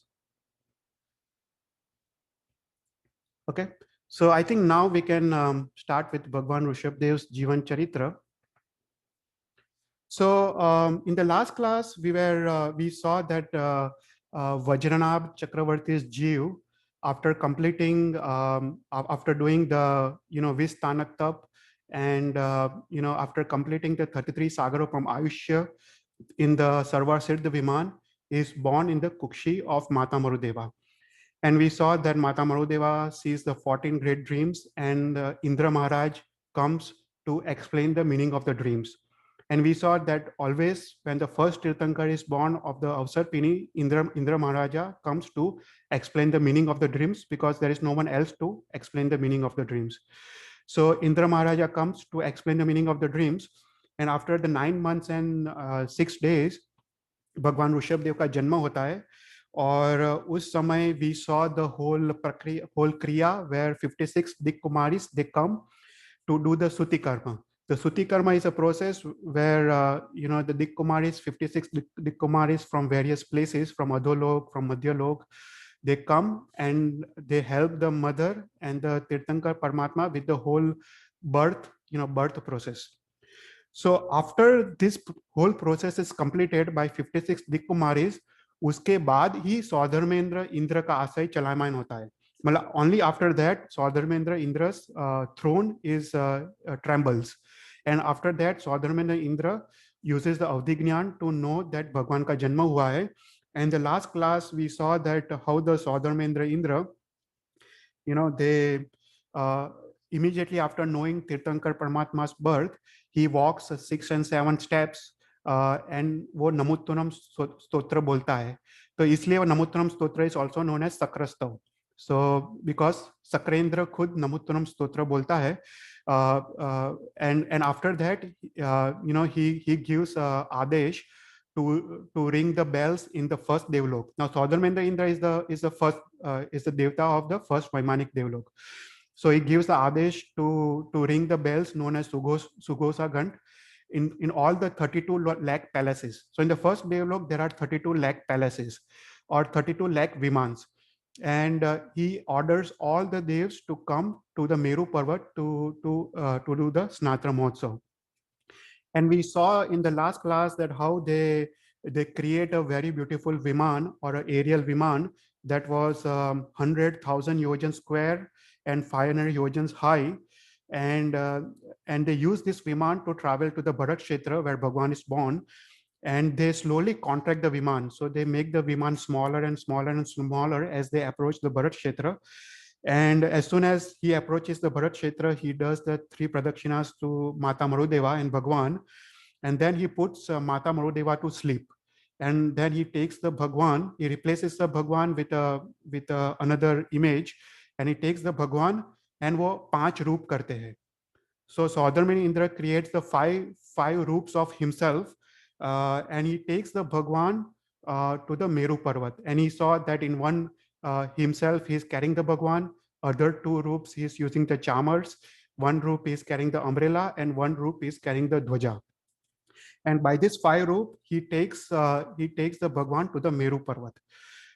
Okay, so I think now we can start with Bhagwan Rishabhdev's Jeevan Charitra. So in the last class, we saw that VAJRANABH Chakravarti's Jeev, after completing, after doing the Vistanak Tap, and after completing the 33 Sagara from Ayushya in the Sarvarsthidhi Viman, is born in the Kukshi of Mata Marudeva. And we saw that Mata Marudeva sees the 14 great dreams, and Indra Maharaj comes to explain the meaning of the dreams. And we saw that always when the first Tirthankar is born of the Avsarpini, Indra Maharaja comes to explain the meaning of the dreams because there is no one else to explain the meaning of the dreams. So Indra Maharaja comes to explain the meaning of the dreams. And after the 9 months and 6 days, Bhagwan Rishabhdev का जन्म होता है. और उस समय we saw the whole kriya where 56 Dik Kumaris, they come to do the Suti Karma. The Suti Karma is a process where, the Dik Kumaris, 56 Dik Kumaris from various places, from Adholok, from Madhyalok, they come and they help the mother and the Tirthankar Paramatma with the whole birth process. So after this whole process is completed by 56 Dik Kumaris, उसके बाद ही सौधर्मेंद्र इंद्र का आशय चलायमान होता है. मतलब only after that Saudharmendra इंद्र's throne is trembles, and after that Saudharmendra Indra uses the avdhignan to know that भगवान का जन्म हुआ है. And the last class we saw that how the Saudharmendra Indra, they immediately after knowing Tirthankar Paramatma's birth, he walks 6 and 7 steps. And वो नमोत्तरम स्तोत्र बोलता है, तो इसलिए वो नमोत्तरम स्तोत्र is also known as Sakrastava. So because Sakrendra खुद नमोत्तरम स्तोत्र बोलता है, and after that he gives Adesh to ring the bells in the first Devlok. Now Saudharmendra Indra is the first is the devta of the first Vimanic Devlok. So he gives the Adesh to ring the bells known as Sughosa Gant in all the 32 lakh palaces. So in the first Devlok, there are 32 lakh palaces or 32 lakh Vimans. And he orders all the devs to come to the Meru Parwat to do the Snatra Mahotsav. And we saw in the last class that how they create a very beautiful Viman or an aerial Viman that was 100,000 yojans square and 500 yojans high. And they use this Viman to travel to the Bharat Kshetra where Bhagwan is born, and they slowly contract the Viman. So they make the Viman smaller and smaller and smaller as they approach the Bharat Kshetra. And as soon as he approaches the Bharat Kshetra, he does the 3 pradakshinas to Mata Marudeva and Bhagwan, and then he puts Mata Marudeva to sleep. And then he takes the Bhagwan, he replaces the Bhagwan with another image, and he takes the Bhagwan and वो 5 रूप करते हैं. So Saudharmeni Indra creates the five रूप्स of himself, and he takes the Bhagwan to the Meru Parvat. And he saw that in one himself he is carrying the Bhagwan, other 2 रूप्स he is using the chamars, 1 रूप is carrying the umbrella, and 1 रूप is carrying the dhwaja. And by this 5 रूप he takes the Bhagwan to the Meru Parvat.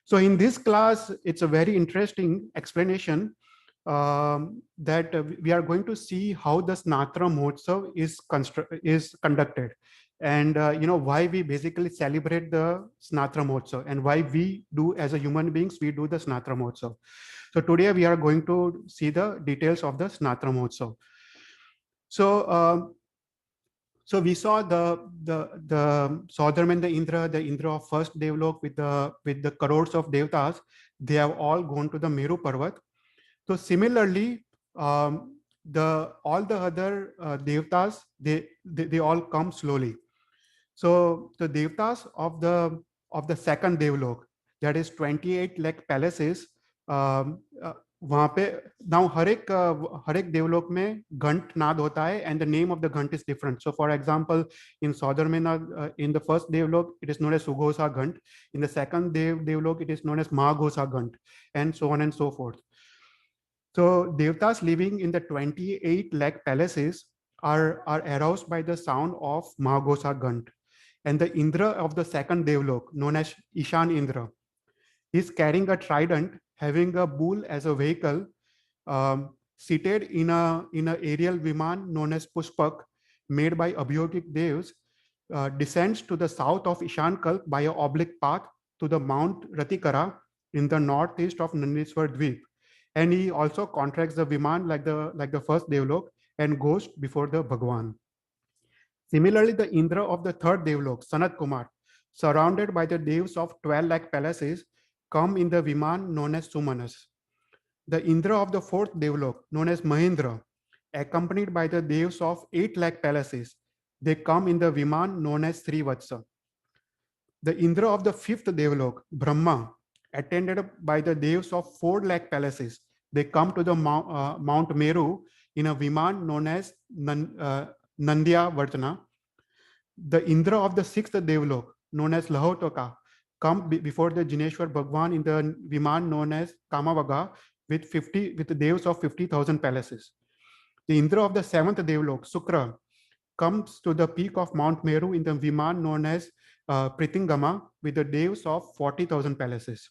So in this class, it's a very interesting explanation that we are going to see how the Snatra Mahotsav is conducted. and why we basically celebrate the Snatra Mahotsav, and why we do, as a human beings, we do the Snatra Mahotsav. So today we are going to see the details of the Snatra Mahotsav. So so we saw the Saudharma and the Indra of first Devlok with the crores of Devtas. They have all gone to the Meru Parvat. So similarly, all the other Devtas, they all come slowly. So the Devtas of the second Devlok, that is 28 lakh palaces, वहाँ पे now हर एक देवलोक में घंट नाद होता है, and the name of the घंट is different. So for example, in Saudharma, in the first Devlok, it is known as Sughosa Ghant. In the second Devlok, it is known as Mahaghosa Ghant, and so on and so forth. So Devtas living in the 28 lakh palaces are aroused by the sound of Mahaghosa Ghant. And the Indra of the second Devlok, known as Ishan Indra, is carrying a trident, having a bull as a vehicle, seated in a aerial viman known as Pushpak, made by Abhyogik Devs, descends to the south of Ishan Kalp by an oblique path to the Mount Ratikara in the northeast of Nandiswar Dweep. And he also contracts the viman like the first Devlok and goes before the Bhagwan. Similarly, the Indra of the third Devlok, Sanat Kumar, surrounded by the Devs of 12 lakh palaces, come in the viman known as Sumanas. The Indra of the fourth Devlok, known as Mahindra, accompanied by the Devs of 8 lakh palaces, they come in the viman known as Srivatsa. The Indra of the fifth Devlok, Brahma, attended by the Devs of 4 lakh palaces, they come to the Mount Meru in a viman known as Nandya Vartana. The Indra of the sixth Devlok, known as Lahotaka, come before the Jineshwar Bhagwan in the viman known as Kamavaga with the Devs of 50,000 palaces. The Indra of the seventh Devlok, Sukra, comes to the peak of Mount Meru in the viman known as Pritingama with the Devs of 40,000 palaces.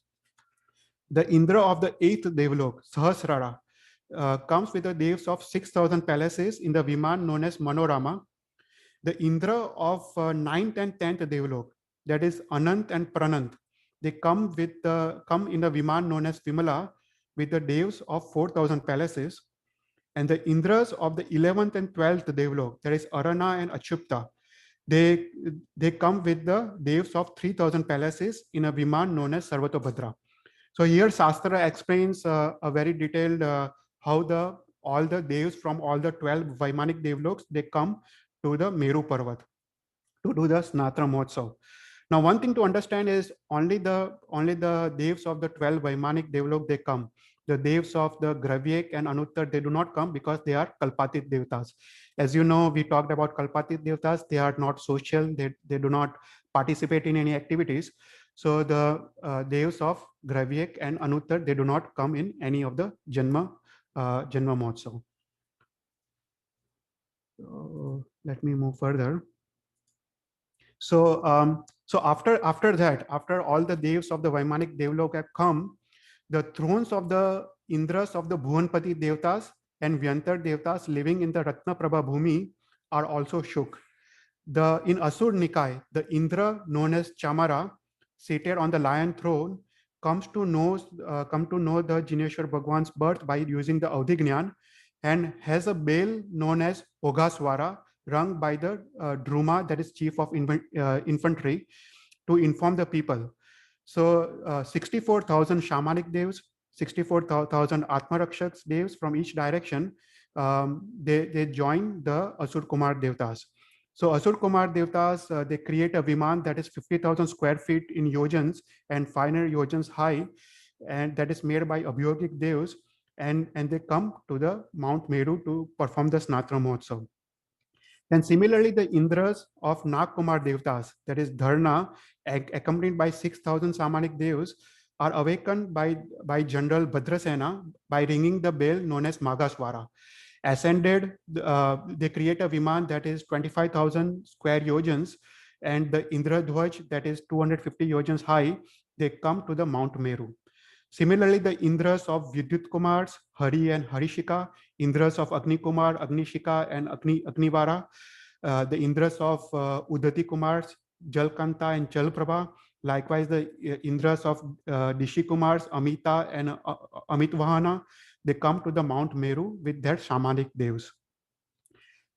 The Indra of the eighth Devlok, Sahasrara, comes with the Devs of 6,000 palaces in the viman known as Manorama. The Indra of 9th and 10th Devlok, that is Anant and Pranant, they come in the viman known as Vimala with the Devs of 4,000 palaces. And the Indras of the 11th and 12th Devlok, that is Arana and Achyuta, they come with the Devs of 3,000 palaces in a viman known as Sarvatobhadra. So here Shastra explains a very detailed how all the Devs from all the 12 Vaimanic Devloks, they come to the Meru Parvat to do the Snatra Mahotsav. Now, one thing to understand is only the Devs of the 12 Vaimanic Devlok, they come. The Devs of the Gravyak and Anuttar, they do not come because they are Kalpatit Devtas. As you know, we talked about Kalpatit Devtas. They are not social. They do not participate in any activities. So the Devs of Gravyak and Anuttar, they do not come in any of the Janma Mahotsav. Let me move further. So after that, after all the Devs of the Vaimanic Devlok have come, the thrones of the Indras of the Bhuvanpati Devtas and Vyantar Devtas living in the Ratna Prabha Bhumi are also shook. In Asur Nikai, the Indra known as Chamara, seated on the lion throne, come to know the Jineshwar Bhagwan's birth by using the Audhignan, and has a bell known as Oghaswara, rung by the Druma, that is chief of infantry, to inform the people. So 64,000 Shamanic Devs, 64,000 Atmarakshaks Devs from each direction, they join the Asur Kumar Devtas. So Asur Kumar Devtas, they create a viman that is 50,000 square feet in yojans and 500 yojans high, and that is made by Abhyogik Devs, and they come to the Mount Meru to perform the Snatra Mahotsav. And similarly, the Indras of Nag Kumar Devtas, that is Dharna, accompanied by 6,000 Samanik Devs, are awakened by General Bhadrasena by ringing the bell known as Maghaswara. Ascended, they create a viman that is 25,000 square yojans, and the Indra Dhwaj, that is 250 yojans high, they come to the Mount Meru. Similarly, the Indras of Vidyut Kumars, Hari and Harishika, Indras of Agni Kumar, Agnishika and Agnivara, the Indras of Udati Kumars, Jalkanta and Chalprabha. Likewise, the Indras of Dishi Kumars, Amita and Amitvahana, they come to the Mount Meru with their shamanic devs.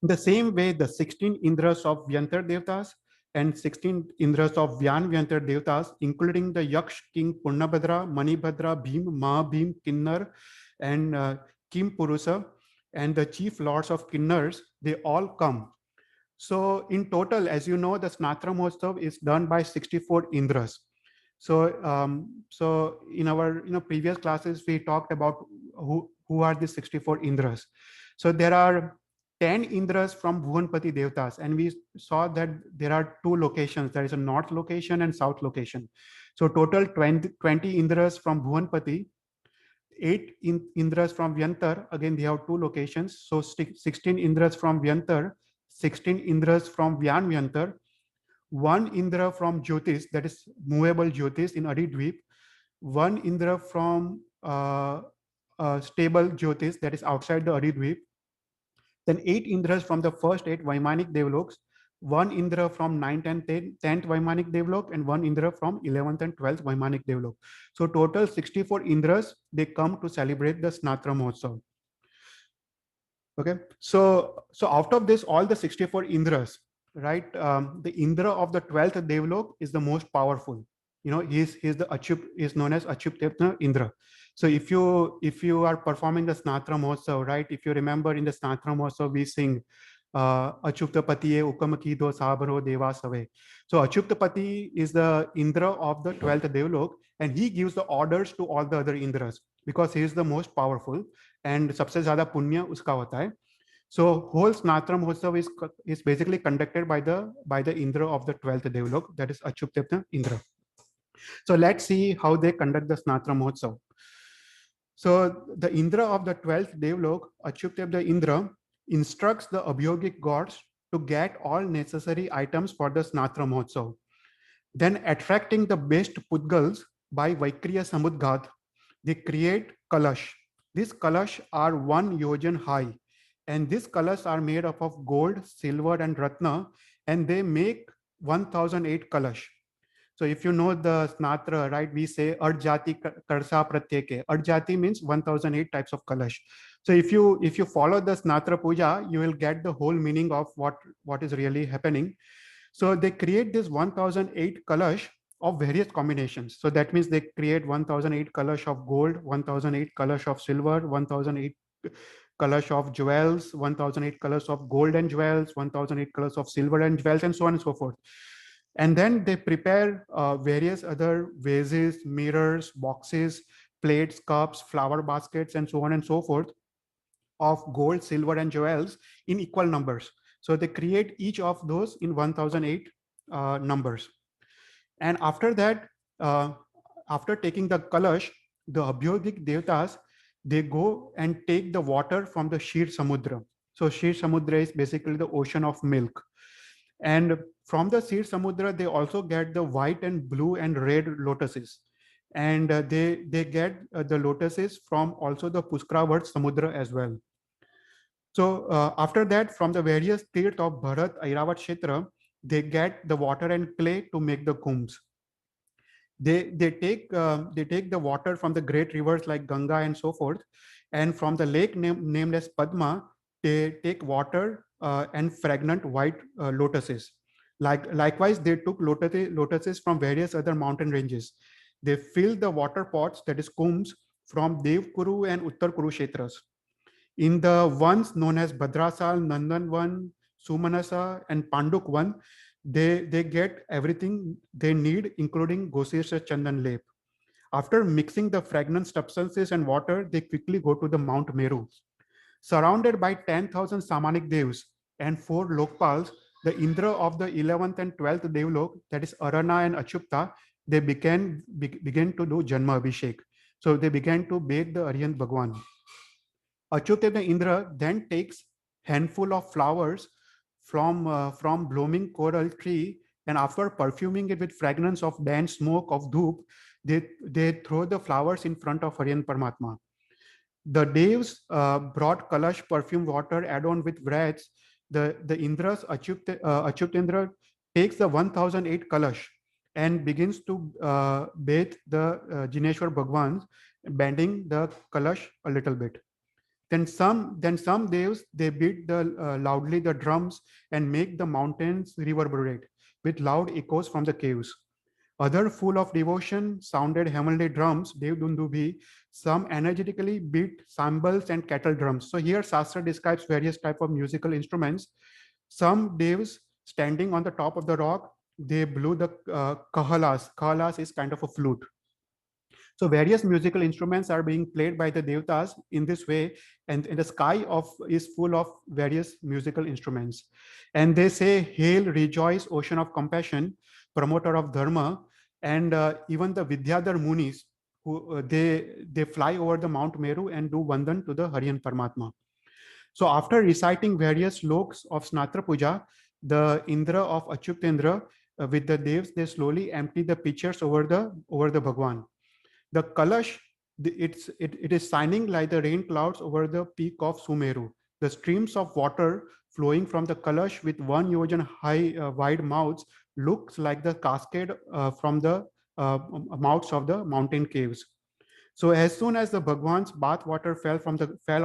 In the same way, the 16 Indras of Vyantar Devtas and 16 Indras of Vyan Vyantar Devtas, including the Yaksh King Purnabhadra, Manibhadra, Bhim, Mahabhim, Kinnar, and Kim Purusa, and the chief lords of Kinnars, they all come. So in total, as you know, the Snatra Mahotsav is done by 64 Indras. So in our previous classes, we talked about who are the 64 Indras. So there are 10 Indras from Bhuvanpati Devtas, and we saw that there are two locations. There is a north location and south location. So total 20 Indras from Bhuvanpati, 8 Indras from Vyantar. Again, they have two locations. So 16 Indras from Vyantar, 16 Indras from Vyan Vyantar, 1 Indra from Jyotis, that is movable Jyotis in Adidvip, 1 Indra from stable Jyotis, that is outside the Adidvip, then 8 Indras from the first 8 Vaimanic Devloks, 1 Indra from 9th and 10th Vaimanic Devlok, and 1 Indra from 11th and 12th Vaimanic Devlok. So total 64 Indras, they come to celebrate the Snatra Mahotsav. Okay, so out of this, all the 64 Indras, right? The Indra of the 12th Devlok is the most powerful. He's the Achyut, is known as Achyuta Indra. So if you are performing the Snatra Mahotsav, right? If you remember in the Snatra Mahotsav, we sing Achyutapatiye Ukamakido Sabaro Deva Save. So Achyutapati is the Indra of the 12th Devlok, and he gives the orders to all the other Indras because he is the most powerful and सबसे ज़्यादा पुण्य उसका होता है. So whole Snatra Mahotsav is basically conducted by the Indra of the 12th Devlok, that is Achyuta Indra. So let's see how they conduct the Snatra Mahotsav. So the Indra of the 12th Devlok, Achyuta Indra, instructs the Abhyogik gods to get all necessary items for the Snatra Mahotsav. Then attracting the best Pudgals by Vaikriya Samudghat, they create Kalash. These Kalash are 1 yojan high, and these Kalash are made up of gold, silver, and Ratna, and they make 1008 Kalash. So if you know the Snatra, right, we say Arjati Karsa Pratyeke. Arjati means 1008 types of Kalash. So if you follow the Snatra Puja, you will get the whole meaning of what is really happening. So they create this 1008 Kalash of various combinations. So that means they create 1008 Kalash of gold, 1008 Kalash of silver, 1008 Kalash of jewels, 1008 Kalash of gold and jewels, 1008 Kalash of silver and jewels, and so on and so forth. And then they prepare various other vases, mirrors, boxes, plates, cups, flower baskets, and so on and so forth of gold, silver, and jewels in equal numbers. So they create each of those in 1008 numbers. And after that, after taking the Kalash, the Abhyogik Devtas, they go and take the water from the Shir Samudra. So Shir Samudra is basically the ocean of milk. And from the Shir Samudra, they also get the white and blue and red lotuses. And they get the lotuses from also the Puskravart Samudra as well. So after that, from the various Tirth of Bharat, Airavat Kshetra, they get the water and clay to make the kumbhs. They take the water from the great rivers like Ganga and so forth, and from the lake named as Padma, they take water and fragrant white lotuses. Likewise, they took lotuses from various other mountain ranges. They filled the water pots, that is kumbhs, from Devkuru and Uttarkuru Kshetras. In the ones known as Bhadrasal, Nandanvan, Sumanasa, and Pandukvan, they get everything they need, including Gosesha Chandan Lep. After mixing the fragrant substances and water, they quickly go to the Mount Meru. Surrounded by 10,000 Samanik Devs and 4 Lokpals, the Indra of the 11th and 12th Devlok, that is Arana and Achyuta, they began to do Janma Abhishek. So they began to bathe the Aryan Bhagwan. Achyuta Indra then takes handful of flowers from blooming coral tree, and after perfuming it with fragrance of dense smoke of dhoop, they throw the flowers in front of Aryan Paramatma. The Devs brought Kalash perfumed water add-on with wreaths the Indra's Achyut Indra takes the 1008 Kalash and begins to bathe the Jineshwar Bhagwan, bending the Kalash a little bit. Then some devs, they beat loudly the drums and make the mountains reverberate with loud echoes from the caves. Other full of devotion sounded heavenly drums, Dev Dundubi. Some energetically beat cymbals and kettle drums. So here Shastra describes various types of musical instruments. Some devs standing on the top of the rock, they blew the kahalas. Kahalas is kind of a flute. So various musical instruments are being played by the Devtas in this way, and the sky is full of various musical instruments. And they say, "Hail, rejoice, ocean of compassion, promoter of dharma," and even the Vidyadhar Munis, who they fly over the Mount Meru and do Vandan to the Hariyan Paramatma. So after reciting various sloks of Snatra Puja, the Indra of Achyut Indra with the Devs, they slowly empty the pitchers over the Bhagwan. The Kalash, it is shining like the rain clouds over the peak of Sumeru. The streams of water flowing from the Kalash with 1 yojan high wide mouths looks like the cascade from the mouths of the mountain caves. So as soon as the Bhagwan's bath water fell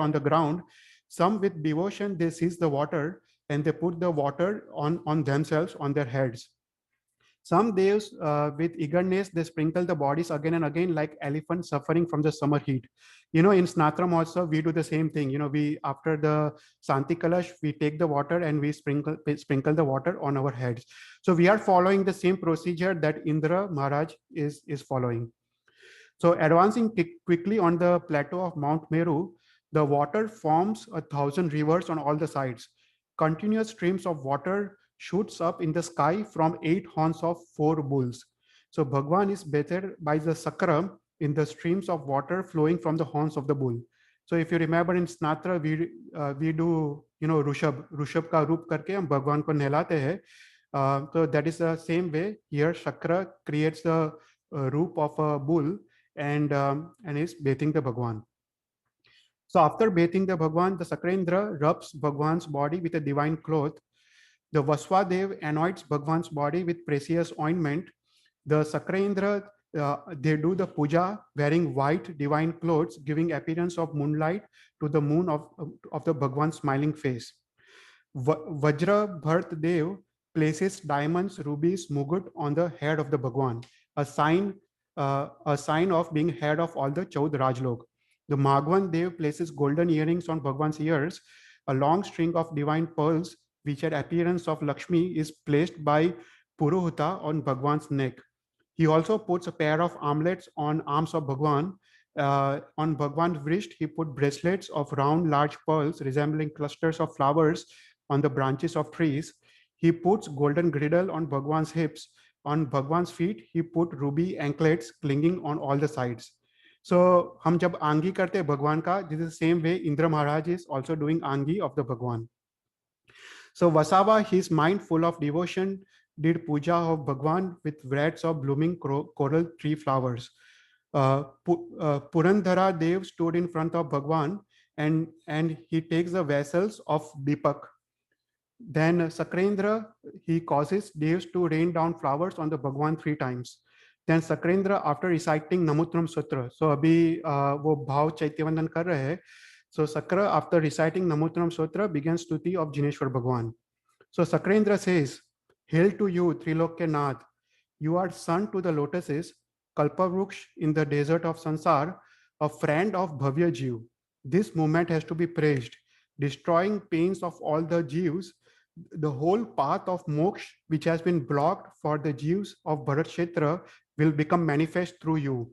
on the ground, some with devotion, they seized the water and they put the water on themselves, on their heads. Some devs with eagerness, they sprinkle the bodies again and again like elephants suffering from the summer heat. In Snatra Mahotsav, we do the same thing. We, after the Santi Kalash, we take the water and we sprinkle the water on our heads. So we are following the same procedure that Indra Maharaj is following. So advancing quickly on the plateau of Mount Meru, the water forms 1,000 rivers on all the sides. Continuous streams of water shoots up in the sky from 8 horns of 4 bulls. So Bhagwan is bathed by the sakra in the streams of water flowing from the horns of the bull. So if you remember in Snatra, we do Rishabh ka roop karke hum Bhagwan ko nehlate hai. So that is the same way here. Sakra creates the roop of a bull and is bathing the Bhagwan. So after bathing the Bhagwan, the Sakrendra rubs Bhagwan's body with a divine cloth. The Vaswadev anoints Bhagwan's body with precious ointment. The Sakrendra, they do the puja wearing white divine clothes, giving appearance of moonlight to the moon of the Bhagwan's smiling face. Vajrabhartdev places diamonds, rubies, mugut on the head of the Bhagwan, a sign of being head of all the Chaud Rajlok. The Bhagwan Dev places golden earrings on Bhagwan's ears. A long string of divine pearls, which had appearance of Lakshmi, is placed by Purohita on Bhagwan's neck. He also puts a pair of armlets on arms of Bhagwan. On Bhagwan's wrist, he put bracelets of round, large pearls resembling clusters of flowers on the branches of trees. He puts golden girdle on Bhagwan's hips. On Bhagwan's feet, he put ruby anklets clinging on all the sides. So, हम जब आंगी करते हैं भगवान का, this is the same way Indra Maharaj is also doing आंगी of the Bhagwan. So Vasava, his mind full of devotion, did puja of Bhagwan with wreaths of blooming coral tree flowers. Purandhara Dev stood in front of Bhagwan and he takes the vessels of Deepak. Then Sakrendra, he causes devs to rain down flowers on the Bhagwan 3 times. Then Sakrendra, after reciting Namutram Sutra, so abhi wo bhav chaityavandan kar rahe hai. So Sakra, after reciting Namutram Sutra, begins stuti of Jineshwar Bhagwan. So Sakrendra says, "Hail to you, Trilokya Nath. You are son to the lotuses, Kalpavruksha in the desert of Sansar, a friend of Bhavya Jeev. This movement has to be praised, destroying pains of all the Jeevs. The whole path of moksha, which has been blocked for the Jeevs of Bharat will become manifest through you.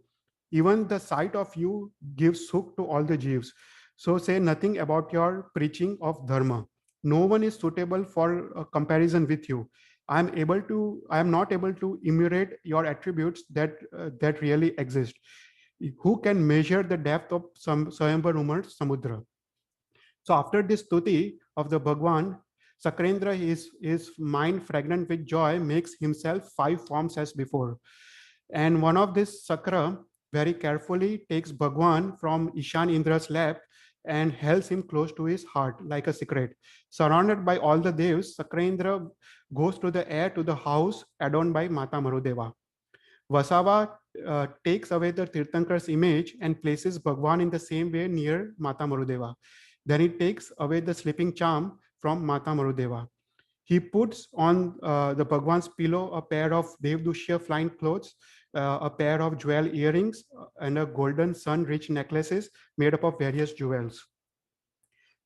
Even the sight of you gives sukh to all the Jeevs. So say nothing about your preaching of dharma. No one is suitable for a comparison with you. I am not able to emulate your attributes that really exist. Who can measure the depth of Swayambhar Samudra?" So after this stuti of the Bhagwan, Sakrendra, his mind fragrant with joy, makes himself 5 forms as before. And one of this Sakra very carefully takes Bhagwan from Ishan Indra's lap and held him close to his heart like a secret. Surrounded by all the devs, Sakrendra goes to the air to the house adorned by Mata Marudeva. Vasava takes away the Tirthankar's image and places Bhagwan in the same way near Mata Marudeva. Then he takes away the sleeping charm from Mata Marudeva. He puts on the Bhagwan's pillow a pair of Devdushya flying clothes, a pair of jewel earrings, and a golden sun-rich necklaces made up of various jewels.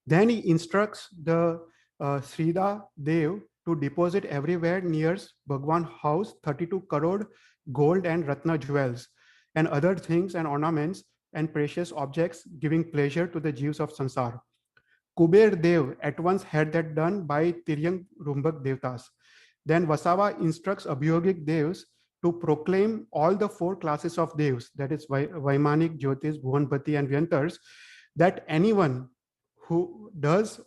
Then he instructs the Siddha Dev to deposit everywhere near Bhagwan house 32 crore gold and Ratna jewels and other things and ornaments and precious objects giving pleasure to the Jeeves of Sansar. Kuber Dev at once had that done by Tiryang Rumbak Devtas. Then Vasava instructs Abhyogik Devs to proclaim all the 4 classes of Devs, that is Vaimanik, Jyotish, Bhuvanpati and Vyantars, that anyone who does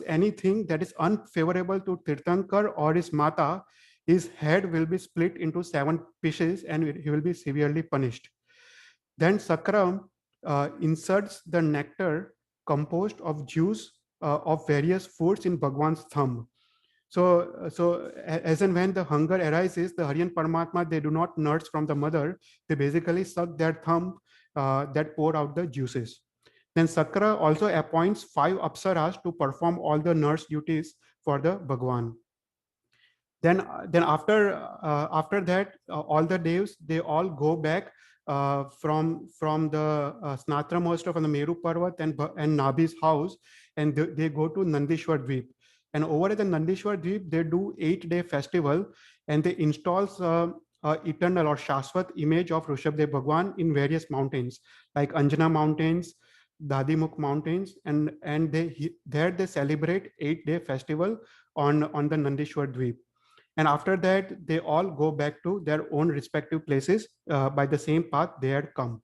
anything that is unfavorable to Tirthankar or his Mata, his head will be split into 7 pieces and he will be severely punished. Then Sakram inserts the nectar composed of juice of various foods in Bhagwan's thumb. So as and when the hunger arises, the Aryan Paramatma, they do not nurse from the mother. They basically suck their thumb that pour out the juices. Then Sakra also appoints 5 apsaras to perform all the nurse duties for the Bhagwan. Then after that, all the devs, they all go back from the Snatra Monastery on the Meru Parwat and Nabhi's house, and they go to Nandishwar Dweep. And over at the Nandishwar Dweep, they do 8-day festival, and they installs eternal or Shashwat image of Rishabhdev Bhagwan in various mountains, like Anjana Mountains, Dadimukh Mountains, and there they celebrate 8-day festival on the Nandishwar Dweep. And after that, they all go back to their own respective places by the same path they had come.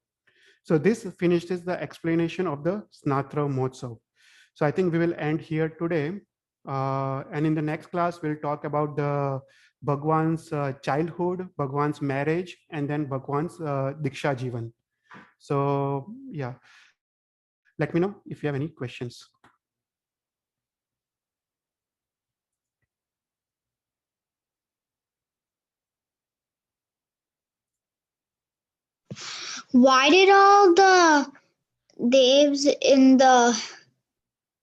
So this finishes the explanation of the Snatra Motsav. So I think we will end here today. And in the next class, we'll talk about the Bhagwan's childhood, Bhagwan's marriage, and then Bhagwan's Diksha Jeevan. So yeah, let me know if you have any questions. Why did all the devs in the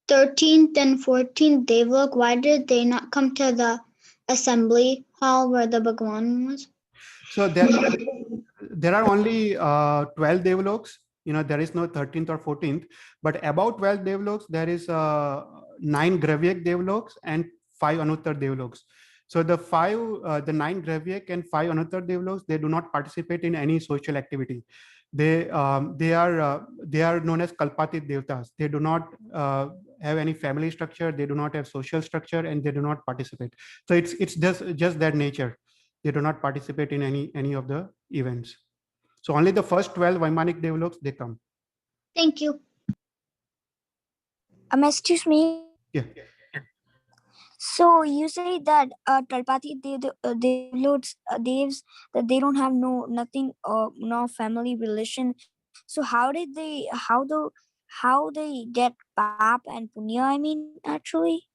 13th and 14th Devlok, why did they not come to the assembly hall where the Bhagwan was? So there are only 12 Devloks. There is no 13th or 14th, but about 12 Devloks, there is 9 Gravyak Devloks and 5 Anuttar Devloks. So the 9 Gravyak and 5 Anuttar Devloks, they do not participate in any social activity. They are known as Kalpatit Devtas. They do not have any family structure. They do not have social structure, and they do not participate. So it's just their nature. They do not participate in any of the events. So only the first 12 Vaimanik Devloks, they come. Thank you. Excuse me. Yeah. So you say that Talpati Devlots devs, that they don't have nothing no family relation. So how they get pap and punya? I mean, actually.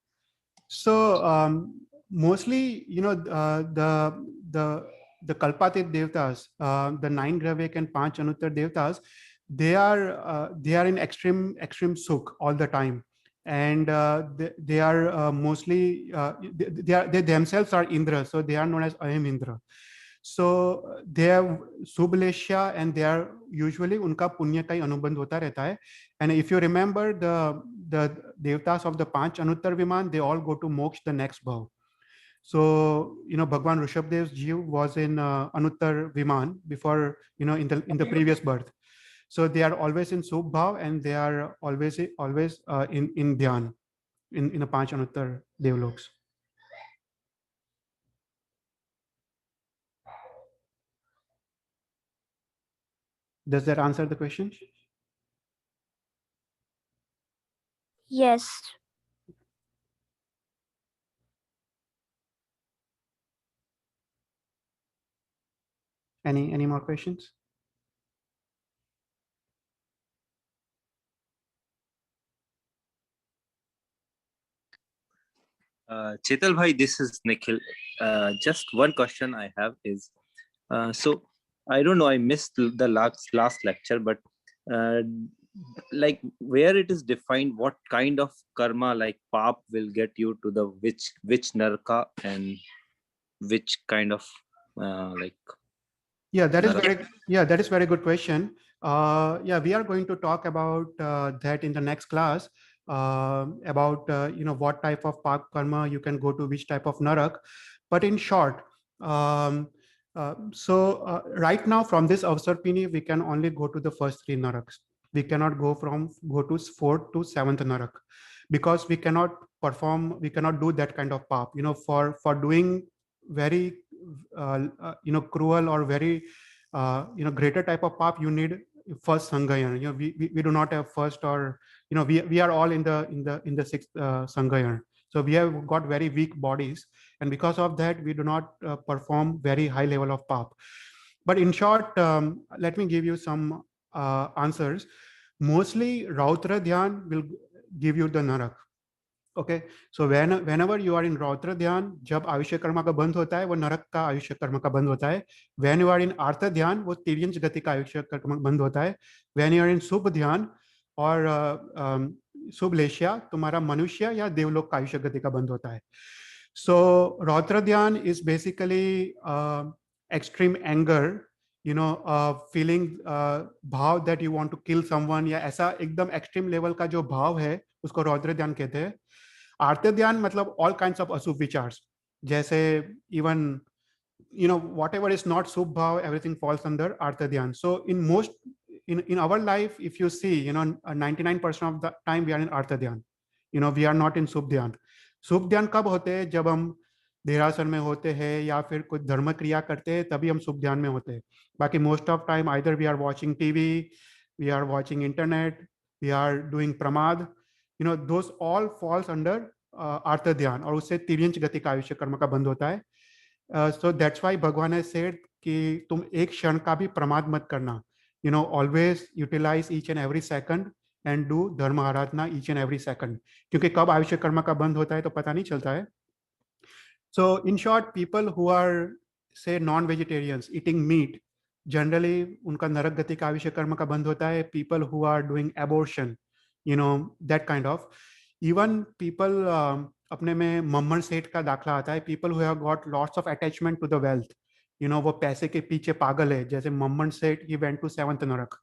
So mostly, the Kalpatit Devtas, the 9 Gravyak and 5 Anuttar Devtas, they are in extreme sukh all the time, and they are mostly they themselves are Indra, so they are known as Ahim Indra. So they have Subhlesha, and they are usually unka punya ka hi anubandh hota rehta hai. And if you remember the devtas of the Panch Anuttar Viman, they all go to moksha, the next bhav. So Bhagwan Rishabhdev's Jeev was in Anuttar Viman before, in the previous birth. So they are always in Subh bhav, and they are always in dhyan in the Panch Anuttar Devloks. Does that answer the question? Yes. Any more questions? Chetal bhai, this is Nikhil. Just one question I have is, so I don't know, I missed the last lecture, but uh, like where it is defined what kind of karma like pap will get you to the which naraka and which kind of like Yeah, that is naraka. that is very good question. Yeah, we are going to talk about that in the next class, about what type of pak karma you can go to which type of narak. But in short, right now from this avsarpini we can only go to the first three naraks. We cannot go to fourth to seventh narak, because we cannot do that kind of pap. For doing very cruel or very greater type of pap, you need first sangayan. We do not have first, or we are all in the sixth sangayan. So we have got very weak bodies, and because of that we do not perform very high level of pap. But in short, let me give you some answers. Mostly Rautra Dhyan will give you the narak. Okay so whenever you are in रौद्र ध्यान, जब आयुष्य कर्म का बंद होता है वो नरक का आयुष्य कर्म का बंद होता है. when you are in आर्त ध्यान वो तिर्यंच गति का आयुष्य कर्म बंद होता है. when you are in शुभ ध्यान और शुभ लेशिया, तुम्हारा मनुष्य या देवलोक का आयुष्य गति का बंद होता है. So Raudra Dhyan is basically extreme anger, feeling bhav that you want to kill someone, या ऐसा एकदम एक्सट्रीम लेवल का जो भाव है उसको रौद्र ध्यान कहते हैं. आर्त ध्यान मतलब ऑल काइंड्स ऑफ अशुभ विचार्स, जैसे even what is not shubh bhav, everything falls under आर्त ध्यान. सो in our life, if you see, 99% of the time we are in arth dhyan. We are not in शुभ ध्यान. शुभ ध्यान कब होते हैं? जब हम देरासन में होते हैं या फिर कुछ धर्म क्रिया करते हैं, तभी हम शुभ ध्यान में होते हैं. बाकी most of time either we are watching TV, we are watching internet, we are doing प्रमाद, those all falls under आर्त ध्यान, और उससे तिर्यंच गति का आयुष्य कर्म का बंद होता है. So that's why भगवान ने said कि तुम एक क्षण का भी प्रमाद मत करना. Always utilize each and every second and do dharma Aradhana each and every second, क्योंकि कब आयुष्य कर्म का बंद होता है तो पता नहीं चलता है. So in short, people who are say non-vegetarians eating meat, generally उनका नरक गति का आयुष्य कर्म का बंद होता है. People who are doing abortion, that kind of, even people अपने में मम्मर सेठ का दाखला आता है. People who have got lots of attachment to the wealth, वो पैसे के पीछे पागल है, जैसे मम्मन सेठ, he went to seventh नरक.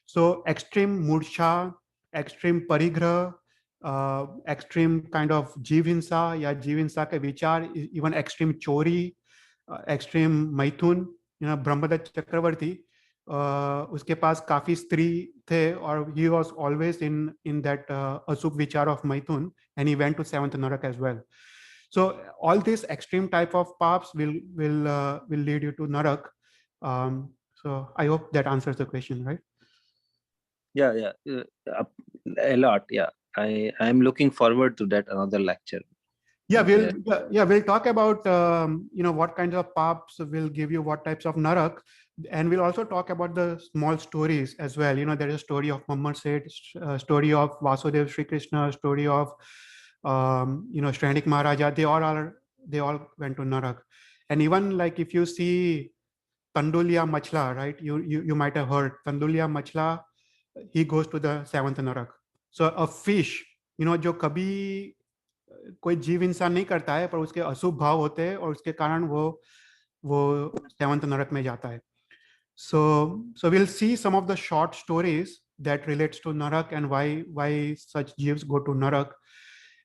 So extreme मूर्छा, extreme परिग्रह, extreme kind of जीव हिंसा या जीव हिंसा के विचार, even extreme चोरी, extreme मैथुन. ब्रह्मदत्त चक्रवर्ती, उसके पास काफी स्त्री थे, और he was always in that अशुभ विचार of मैथुन, and he went to seventh नरक as well. So all these extreme type of paps will lead you to narak. So I hope that answers the question, right? Yeah, a lot. Yeah, I am looking forward to that another lecture. Yeah, we'll talk about what kinds of paps will give you what types of narak, and we'll also talk about the small stories as well. There is a story of Muhammad Seth, story of Vasudev Sri Krishna, story of Shrenik Maharaja. They all went to narak. And even like if you see Tandulia Machla, right? You might have heard Tandulia Machla, he goes to the seventh narak. So a fish, जो कभी कोई जीव इंसान नहीं करता है, पर उसके अशुभ भाव होते हैं और उसके कारण वो सेवंथ नरक में जाता है. So we'll see some of the short stories that relates to narak and why such jeeves go to narak.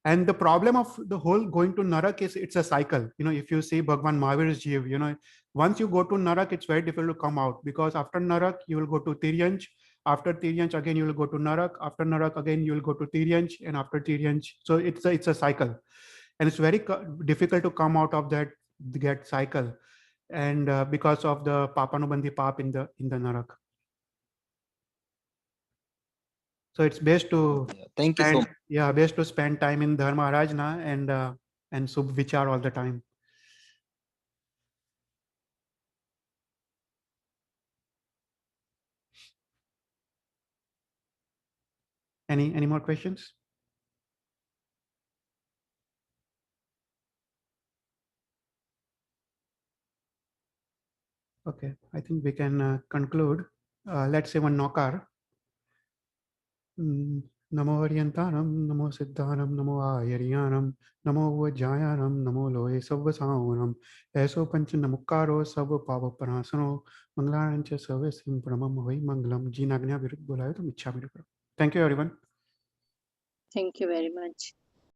And the problem of the whole going to narak is it's a cycle. If you see Bhagwan Mahavir's jeev, once you go to narak, it's very difficult to come out, because after narak you will go to tiryanch. After tiryanch again you will go to narak. After narak again you will go to tiryanch, and after tiryanch. So it's a cycle, and it's very difficult to come out of that cycle, and because of the papanubandhi pap in the narak. So it's best to Thank you so much. best to spend time in dharma arajna and subh vichar all the time. Any more questions? Okay, I think we can conclude. Let's say one Nokar. Namo Aryantanam, Namo Siddhanam, Namo Ayaryanam, Namo Vajayanam, Namo Loe Savvasaunam, Eso Panchan Namukaro, Sava Pava Parasano, Manglarancha Service in Pramam Vai Mangalam, Jinagna Viruk Bolaya, Micha Viruk. Thank you, everyone. Thank you very much.